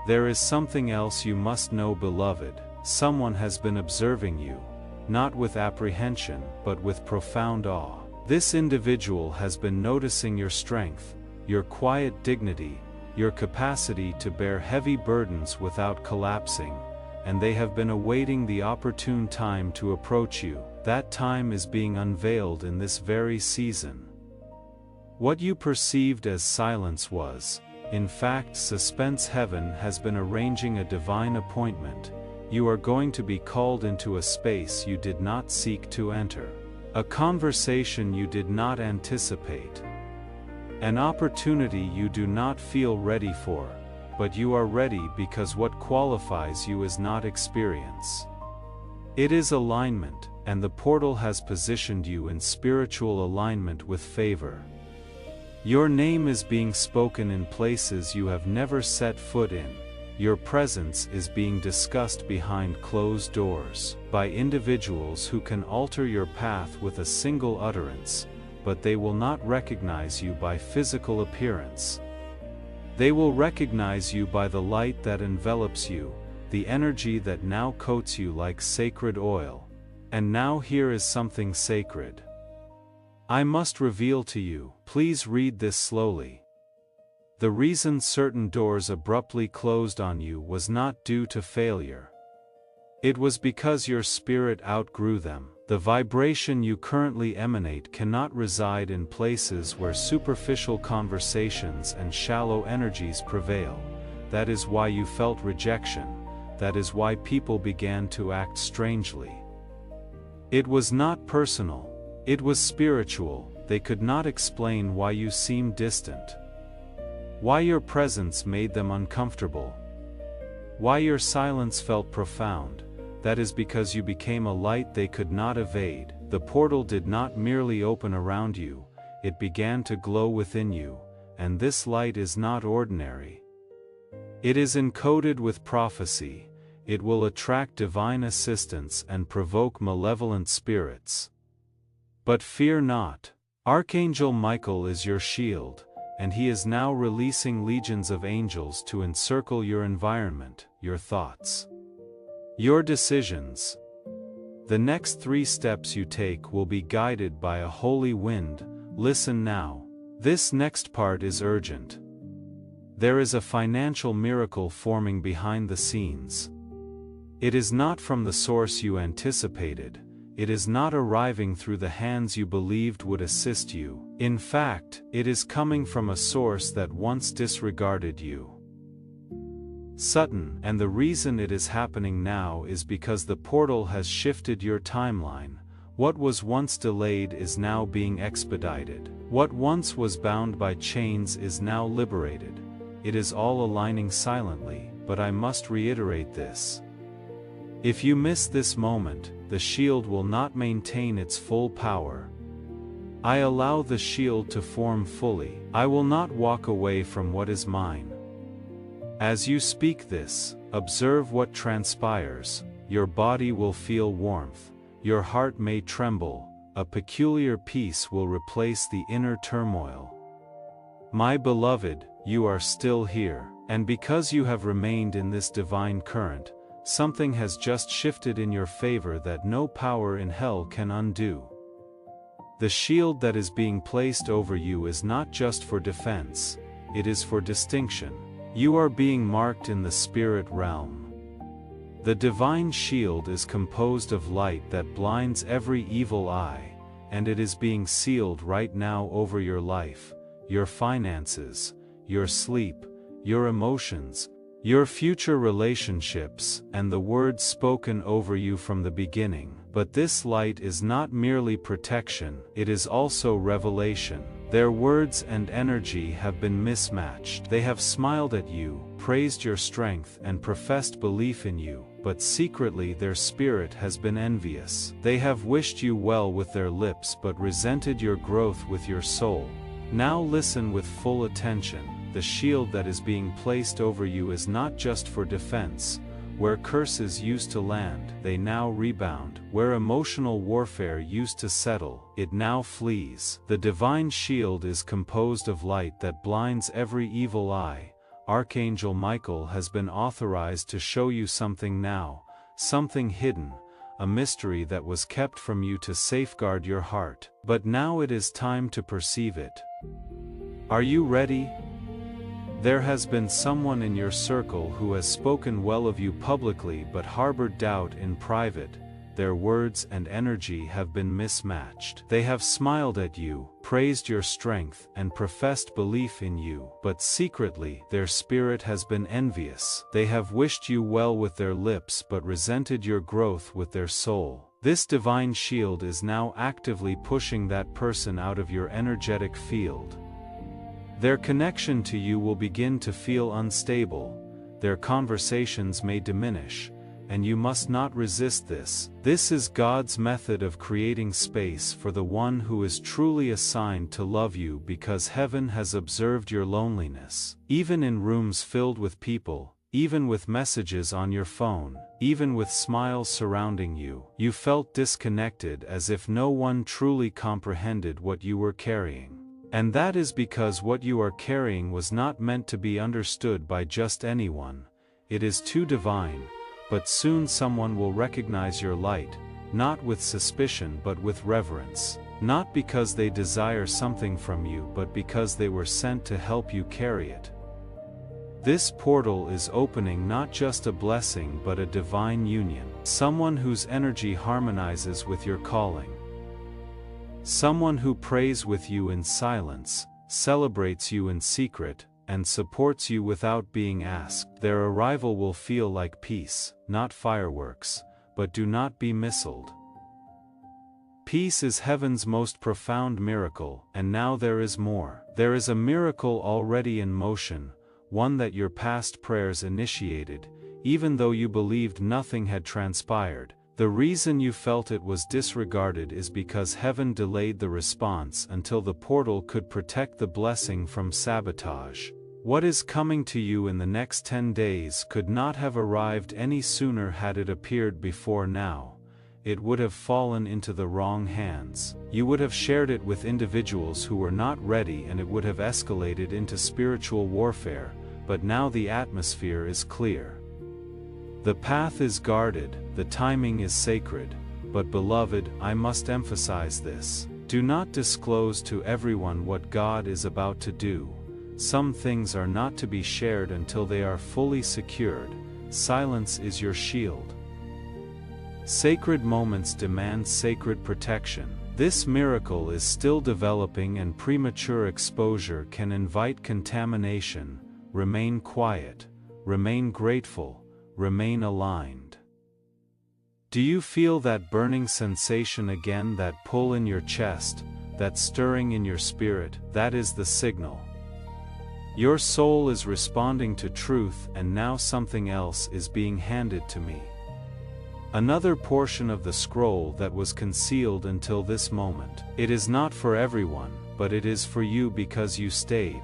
There is something else you must know, beloved. Someone has been observing you, not with apprehension, but with profound awe. This individual has been noticing your strength, your quiet dignity, your capacity to bear heavy burdens without collapsing, and they have been awaiting the opportune time to approach you. That time is being unveiled in this very season. What you perceived as silence was, in fact, suspense. Heaven has been arranging a divine appointment. You are going to be called into a space you did not seek to enter, a conversation you did not anticipate, an opportunity you do not feel ready for, but you are ready because what qualifies you is not experience. It is alignment, and the portal has positioned you in spiritual alignment with favor. Your name is being spoken in places you have never set foot in. Your presence is being discussed behind closed doors, by individuals who can alter your path with a single utterance, but they will not recognize you by physical appearance. They will recognize you by the light that envelops you, the energy that now coats you like sacred oil. And now here is something sacred I must reveal to you. Please read this slowly. The reason certain doors abruptly closed on you was not due to failure. It was because your spirit outgrew them. The vibration you currently emanate cannot reside in places where superficial conversations and shallow energies prevail. That is why you felt rejection. That is why people began to act strangely. It was not personal, it was spiritual. They could not explain why you seemed distant, why your presence made them uncomfortable, why your silence felt profound. That is because you became a light they could not evade. The portal did not merely open around you, it began to glow within you, and this light is not ordinary. It is encoded with prophecy. It will attract divine assistance and provoke malevolent spirits. But fear not. Archangel Michael is your shield, and he is now releasing legions of angels to encircle your environment, your thoughts, your decisions. The next 3 steps you take will be guided by a holy wind. Listen now. This next part is urgent. There is a financial miracle forming behind the scenes. It is not from the source you anticipated. It is not arriving through the hands you believed would assist you. In fact, it is coming from a source that once disregarded you. Sudden, and the reason it is happening now is because the portal has shifted your timeline. What was once delayed is now being expedited. What once was bound by chains is now liberated. It is all aligning silently, but I must reiterate this. If you miss this moment, the shield will not maintain its full power. I allow the shield to form fully. I will not walk away from what is mine. As you speak this, observe what transpires. Your body will feel warmth. Your heart may tremble. A peculiar peace will replace the inner turmoil. My beloved, you are still here, and because you have remained in this divine current, something has just shifted in your favor that no power in hell can undo. The shield that is being placed over you is not just for defense, it is for distinction. You are being marked in the spirit realm. The divine shield is composed of light that blinds every evil eye, and it is being sealed right now over your life, your finances, your sleep, your emotions, your future relationships, and the words spoken over you from the beginning. But this light is not merely protection, it is also revelation. Their words and energy have been mismatched. They have smiled at you, praised your strength, and professed belief in you, but secretly their spirit has been envious. They have wished you well with their lips but resented your growth with your soul. Now listen with full attention. The shield that is being placed over you is not just for defense. Where curses used to land, they now rebound. Where emotional warfare used to settle, it now flees. The divine shield is composed of light that blinds every evil eye. Archangel Michael has been authorized to show you something now, something hidden, a mystery that was kept from you to safeguard your heart. But now it is time to perceive it. Are you ready? There has been someone in your circle who has spoken well of you publicly but harbored doubt in private. Their words and energy have been mismatched. They have smiled at you, praised your strength, and professed belief in you, but secretly, their spirit has been envious. They have wished you well with their lips but resented your growth with their soul. This divine shield is now actively pushing that person out of your energetic field. Their connection to you will begin to feel unstable, their conversations may diminish, and you must not resist this. This is God's method of creating space for the one who is truly assigned to love you, because heaven has observed your loneliness. Even in rooms filled with people, even with messages on your phone, even with smiles surrounding you, you felt disconnected, as if no one truly comprehended what you were carrying. And that is because what you are carrying was not meant to be understood by just anyone. It is too divine, but soon someone will recognize your light, not with suspicion but with reverence. Not because they desire something from you but because they were sent to help you carry it. This portal is opening not just a blessing but a divine union. Someone whose energy harmonizes with your calling. Someone who prays with you in silence, celebrates you in secret, and supports you without being asked. Their arrival will feel like peace, not fireworks, but do not be misled. Peace is heaven's most profound miracle, and now there is more. There is a miracle already in motion, one that your past prayers initiated, even though you believed nothing had transpired. The reason you felt it was disregarded is because heaven delayed the response until the portal could protect the blessing from sabotage. What is coming to you in the next 10 days could not have arrived any sooner had it appeared before now. It would have fallen into the wrong hands. You would have shared it with individuals who were not ready, and it would have escalated into spiritual warfare, but now the atmosphere is clear. The path is guarded, the timing is sacred, but beloved, I must emphasize this. Do not disclose to everyone what God is about to do. Some things are not to be shared until they are fully secured. Silence is your shield. Sacred moments demand sacred protection. This miracle is still developing, and premature exposure can invite contamination. Remain quiet, remain grateful, remain aligned. Do you feel that burning sensation again, that pull in your chest, that stirring in your spirit? That is the signal. Your soul is responding to truth, and now something else is being handed to me. Another portion of the scroll that was concealed until this moment. It is not for everyone, but it is for you because you stayed.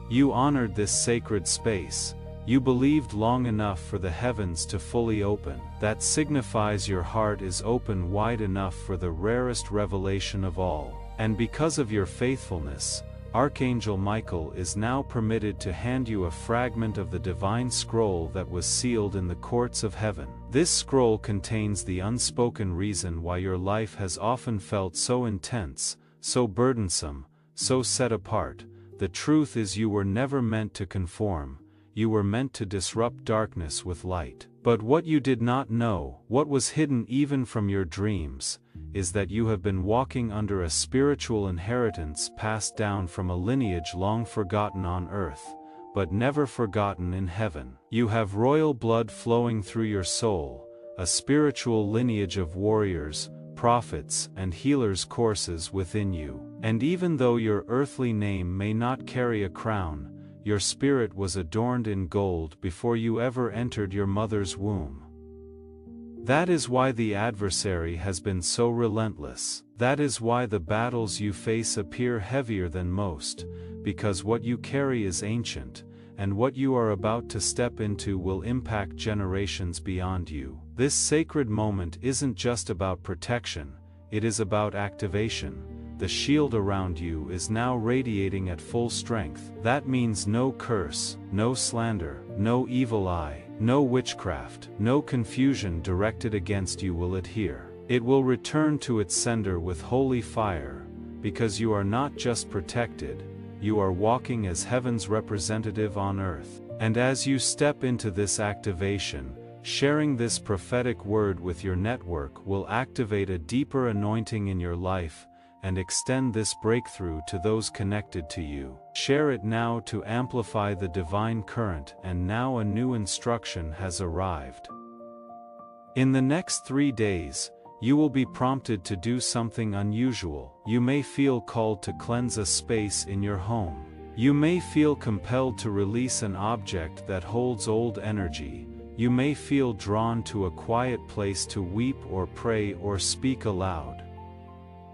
You honored this sacred space. You believed long enough for the heavens to fully open. That signifies your heart is open wide enough for the rarest revelation of all. And because of your faithfulness, Archangel Michael is now permitted to hand you a fragment of the divine scroll that was sealed in the courts of heaven. This scroll contains the unspoken reason why your life has often felt so intense, so burdensome, so set apart. The truth is, you were never meant to conform. You were meant to disrupt darkness with light. But what you did not know, what was hidden even from your dreams, is that you have been walking under a spiritual inheritance passed down from a lineage long forgotten on earth, but never forgotten in heaven. You have royal blood flowing through your soul, a spiritual lineage of warriors, prophets, and healers courses within you. And even though your earthly name may not carry a crown, your spirit was adorned in gold before you ever entered your mother's womb. That is why the adversary has been so relentless. That is why the battles you face appear heavier than most, because what you carry is ancient, and what you are about to step into will impact generations beyond you. This sacred moment isn't just about protection, it is about activation. The shield around you is now radiating at full strength. That means no curse, no slander, no evil eye, no witchcraft, no confusion directed against you will adhere. It will return to its sender with holy fire, because you are not just protected, you are walking as heaven's representative on earth. And as you step into this activation, sharing this prophetic word with your network will activate a deeper anointing in your life, and extend this breakthrough to those connected to you. Share it now to amplify the divine current, and now a new instruction has arrived. In the next 3 days, you will be prompted to do something unusual. You may feel called to cleanse a space in your home. You may feel compelled to release an object that holds old energy. You may feel drawn to a quiet place to weep or pray or speak aloud.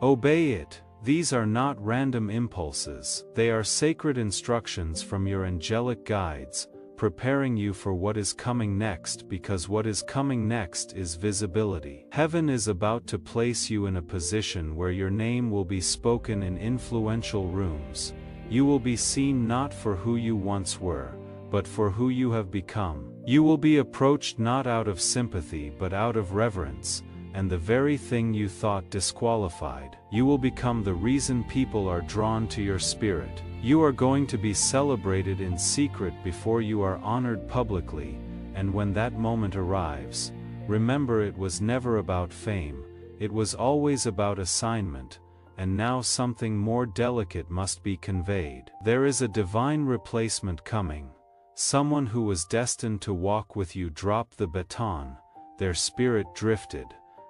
Obey it. These are not random impulses. They are sacred instructions from your angelic guides, preparing you for what is coming next, because what is coming next is visibility. Heaven is about to place you in a position where your name will be spoken in influential rooms. You will be seen not for who you once were, but for who you have become. You will be approached not out of sympathy but out of reverence, and the very thing you thought disqualified. You will become the reason people are drawn to your spirit. You are going to be celebrated in secret before you are honored publicly, and when that moment arrives, remember it was never about fame, it was always about assignment, and now something more delicate must be conveyed. There is a divine replacement coming. Someone who was destined to walk with you dropped the baton, their spirit drifted,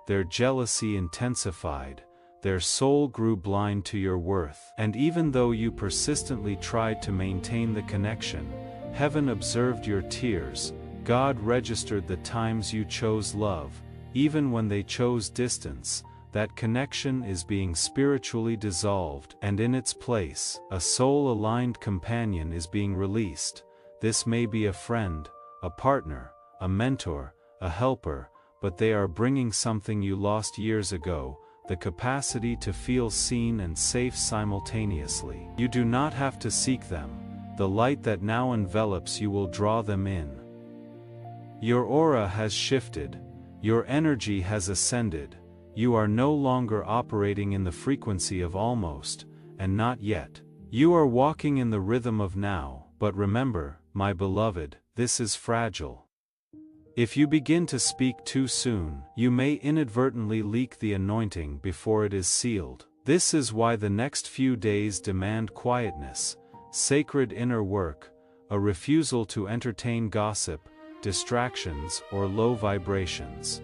their jealousy intensified, their soul grew blind to your worth. And even though you persistently tried to maintain the connection, heaven observed your tears, God registered the times you chose love, even when they chose distance. That connection is being spiritually dissolved, and in its place, a soul-aligned companion is being released. This may be a friend, a partner, a mentor, a helper, but they are bringing something you lost years ago, the capacity to feel seen and safe simultaneously. You do not have to seek them. The light that now envelops you will draw them in. Your aura has shifted. Your energy has ascended. You are no longer operating in the frequency of almost, and not yet. You are walking in the rhythm of now, but remember, my beloved, this is fragile. If you begin to speak too soon, you may inadvertently leak the anointing before it is sealed. This is why the next few days demand quietness, sacred inner work, a refusal to entertain gossip, distractions, or low vibrations.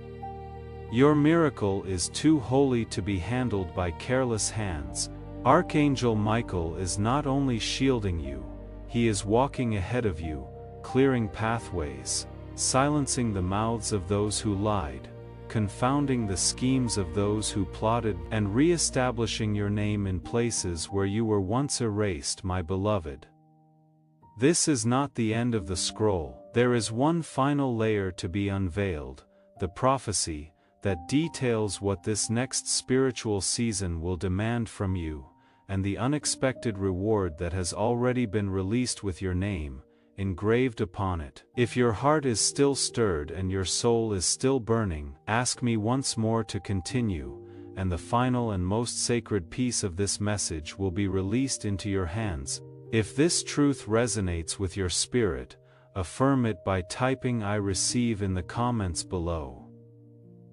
Your miracle is too holy to be handled by careless hands. Archangel Michael is not only shielding you, he is walking ahead of you, clearing pathways, silencing the mouths of those who lied, confounding the schemes of those who plotted, and re-establishing your name in places where you were once erased, my beloved. This is not the end of the scroll. There is one final layer to be unveiled, the prophecy that details what this next spiritual season will demand from you, and the unexpected reward that has already been released with your name engraved upon it. If your heart is still stirred and your soul is still burning, ask me once more to continue, and the final and most sacred piece of this message will be released into your hands. If this truth resonates with your spirit, affirm it by typing "I receive" in the comments below.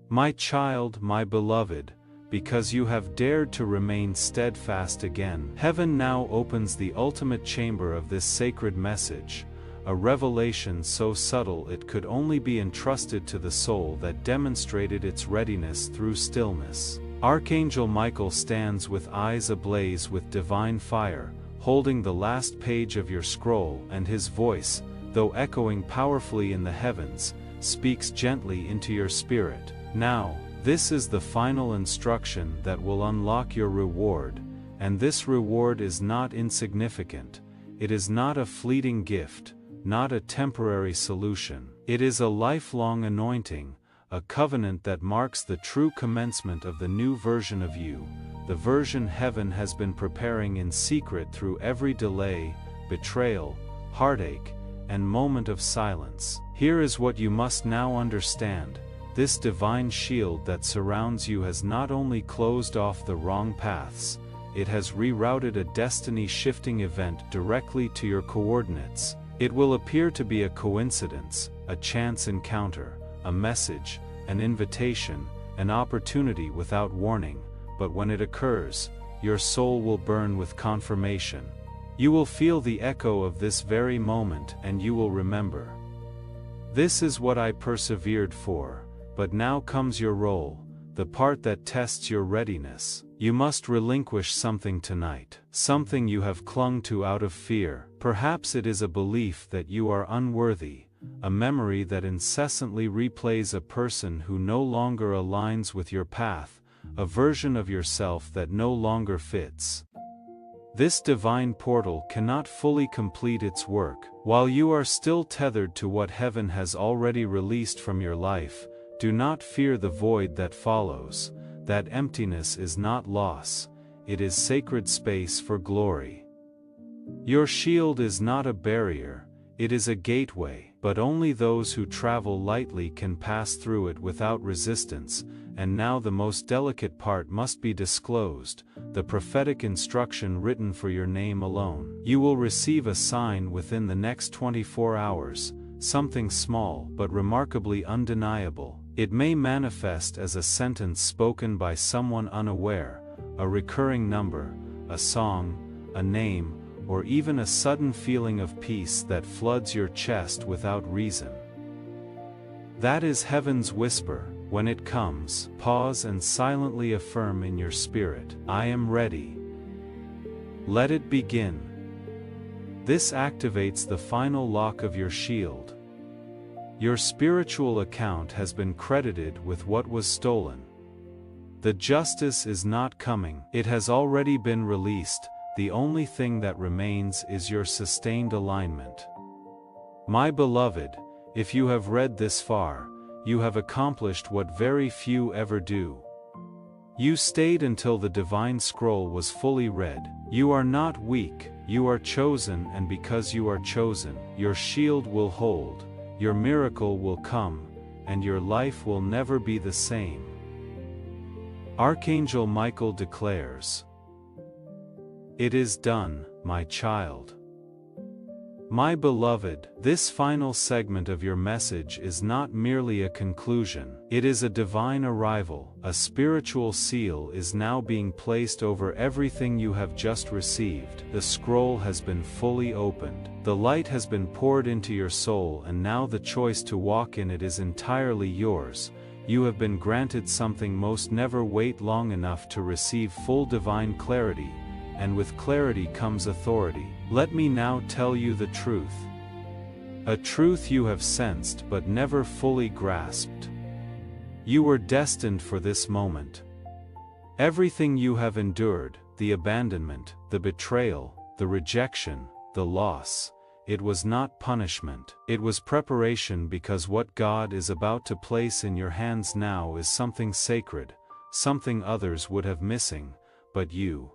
My child, my beloved, because you have dared to remain steadfast again, heaven now opens the ultimate chamber of this sacred message, a revelation so subtle it could only be entrusted to the soul that demonstrated its readiness through stillness. Archangel Michael stands with eyes ablaze with divine fire, holding the last page of your scroll, and his voice, though echoing powerfully in the heavens, speaks gently into your spirit. Now, this is the final instruction that will unlock your reward, and this reward is not insignificant. It is not a fleeting gift, not a temporary solution. It is a lifelong anointing, a covenant that marks the true commencement of the new version of you, the version heaven has been preparing in secret through every delay, betrayal, heartache, and moment of silence. Here is what you must now understand. This divine shield that surrounds you has not only closed off the wrong paths, it has rerouted a destiny-shifting event directly to your coordinates. It will appear to be a coincidence, a chance encounter, a message, an invitation, an opportunity without warning, but when it occurs, your soul will burn with confirmation. You will feel the echo of this very moment and you will remember. This is what I persevered for. But now comes your role, the part that tests your readiness. You must relinquish something tonight, something you have clung to out of fear. Perhaps it is a belief that you are unworthy, a memory that incessantly replays a person who no longer aligns with your path, a version of yourself that no longer fits. This divine portal cannot fully complete its work. While you are still tethered to what heaven has already released from your life, do not fear the void that follows. That emptiness is not loss, it is sacred space for glory. Your shield is not a barrier, it is a gateway, but only those who travel lightly can pass through it without resistance. And now the most delicate part must be disclosed, the prophetic instruction written for your name alone. You will receive a sign within the next 24 hours, something small but remarkably undeniable. It may manifest as a sentence spoken by someone unaware, a recurring number, a song, a name, or even a sudden feeling of peace that floods your chest without reason. That is heaven's whisper, When it comes, pause and silently affirm in your spirit, "I am ready." Let it begin. This activates the final lock of your shield. Your spiritual account has been credited with what was stolen. The justice is not coming, it has already been released. The only thing that remains is your sustained alignment. My beloved, if you have read this far, you have accomplished what very few ever do. You stayed until the divine scroll was fully read. You are not weak, you are chosen, and because you are chosen, your shield will hold, your miracle will come, and your life will never be the same. Archangel Michael declares, "It is done, my child." My beloved, this final segment of your message is not merely a conclusion, it is a divine arrival. A spiritual seal is now being placed over everything you have just received. The scroll has been fully opened, the light has been poured into your soul, and now the choice to walk in it is entirely yours. You have been granted something most never wait long enough to receive full divine clarity, and with clarity comes authority. Let me now tell you the truth. A truth you have sensed but never fully grasped. You were destined for this moment. Everything you have endured, the abandonment, the betrayal, the rejection, the loss, it was not punishment, it was preparation, because what God is about to place in your hands now is something sacred, something others would have missing, but you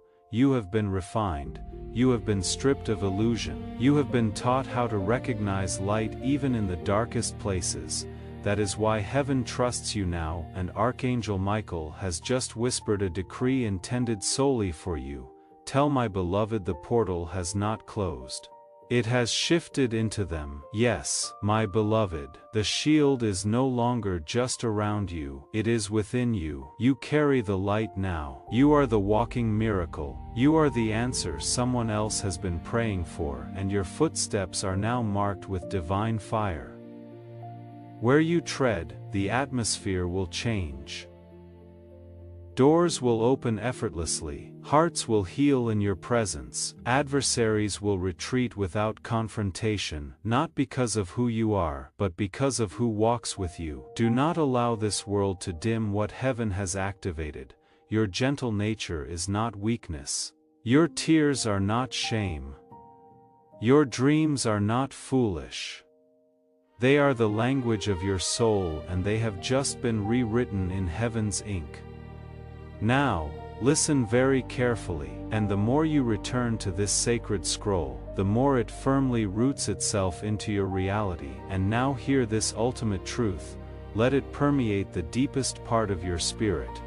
have been refined, you have been stripped of illusion, you have been taught how to recognize light even in the darkest places. That is why heaven trusts you now, and Archangel Michael has just whispered a decree intended solely for you. Tell my beloved the portal has not closed. It has shifted into them. Yes, my beloved, the shield is no longer just around you, it is within you. You carry the light now. You are the walking miracle. You are the answer someone else has been praying for, and your footsteps are now marked with divine fire. Where you tread, the atmosphere will change. Doors will open effortlessly, hearts will heal in your presence, adversaries will retreat without confrontation, not because of who you are, but because of who walks with you. Do not allow this world to dim what heaven has activated. Your gentle nature is not weakness. Your tears are not shame. Your dreams are not foolish. They are the language of your soul, and they have just been rewritten in heaven's ink. Now, listen very carefully, and the more you return to this sacred scroll, the more it firmly roots itself into your reality. And now hear this ultimate truth, let it permeate the deepest part of your spirit.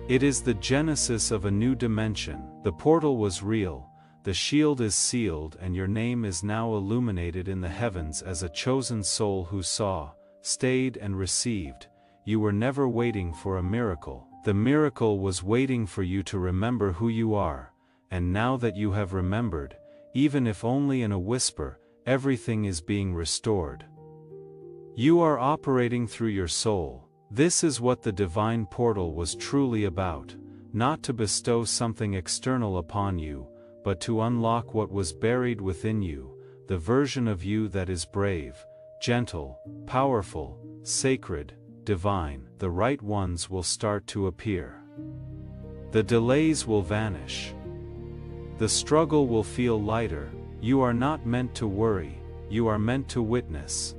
It is the genesis of a new dimension. The portal was real, the shield is sealed, and your name is now illuminated in the heavens as a chosen soul who saw, stayed, and received. You were never waiting for a miracle. The miracle was waiting for you to remember who you are, and now that you have remembered, even if only in a whisper, everything is being restored. You are operating through your soul. This is what the divine portal was truly about, not to bestow something external upon you, but to unlock what was buried within you, the version of you that is brave, gentle, powerful, sacred, divine. The right ones will start to appear. The delays will vanish. The struggle will feel lighter. You are not meant to worry, you are meant to witness.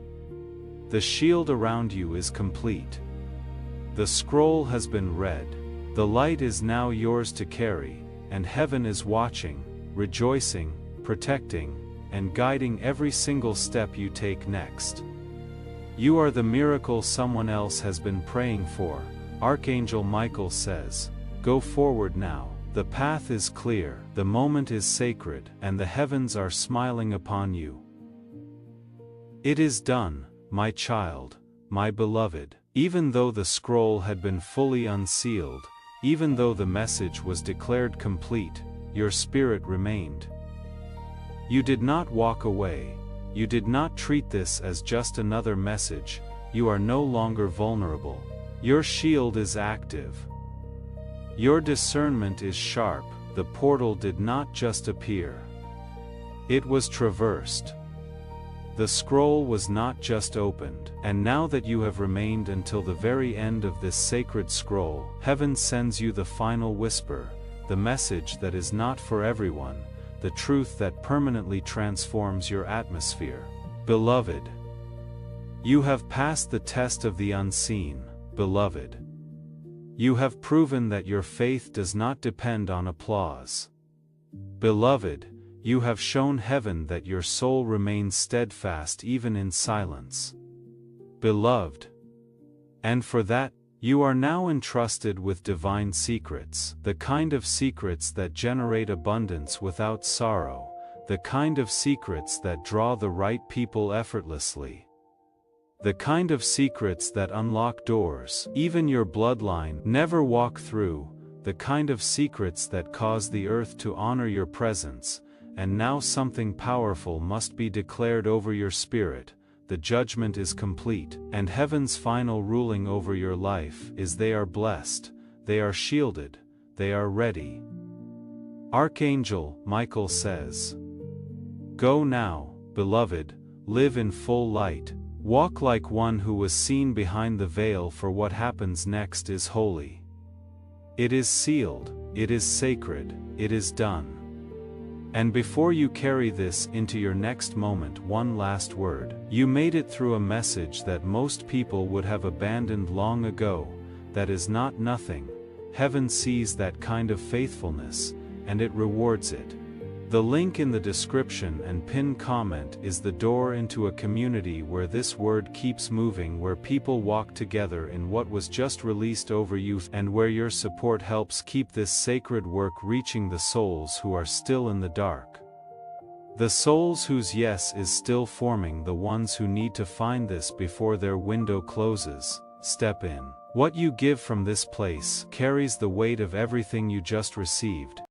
The shield around you is complete. The scroll has been read. The light is now yours to carry, and heaven is watching, rejoicing, protecting, and guiding every single step you take next. You are the miracle someone else has been praying for. Archangel Michael says, go forward now. The path is clear, the moment is sacred, and the heavens are smiling upon you. It is done, my child, my beloved. Even though the scroll had been fully unsealed, even though the message was declared complete, your spirit remained. You did not walk away. You did not treat this as just another message. You are no longer vulnerable. Your shield is active. Your discernment is sharp. The portal did not just appear. It was traversed. The scroll was not just opened, and now that you have remained until the very end of this sacred scroll, heaven sends you the final whisper, the message that is not for everyone, the truth that permanently transforms your atmosphere. Beloved, you have passed the test of the unseen, beloved. You have proven that your faith does not depend on applause. Beloved, you have shown heaven that your soul remains steadfast even in silence. Beloved, and for that, you are now entrusted with divine secrets, the kind of secrets that generate abundance without sorrow, the kind of secrets that draw the right people effortlessly. The kind of secrets that unlock doors even your bloodline never walk through, the kind of secrets that cause the earth to honor your presence, and now something powerful must be declared over your spirit. The judgment is complete, and heaven's final ruling over your life is they are blessed, they are shielded, they are ready. Archangel Michael says, "Go now, beloved, live in full light. Walk like one who was seen behind the veil, for what happens next is holy. It is sealed, it is sacred, it is done." And before you carry this into your next moment, one last word. You made it through a message that most people would have abandoned long ago. That is not nothing. Heaven sees that kind of faithfulness, and it rewards it. The link in the description and pinned comment is the door into a community where this word keeps moving, where people walk together in what was just released over you, and where your support helps keep this sacred work reaching the souls who are still in the dark. The souls whose yes is still forming, the ones who need to find this before their window closes. Step in. What you give from this place carries the weight of everything you just received.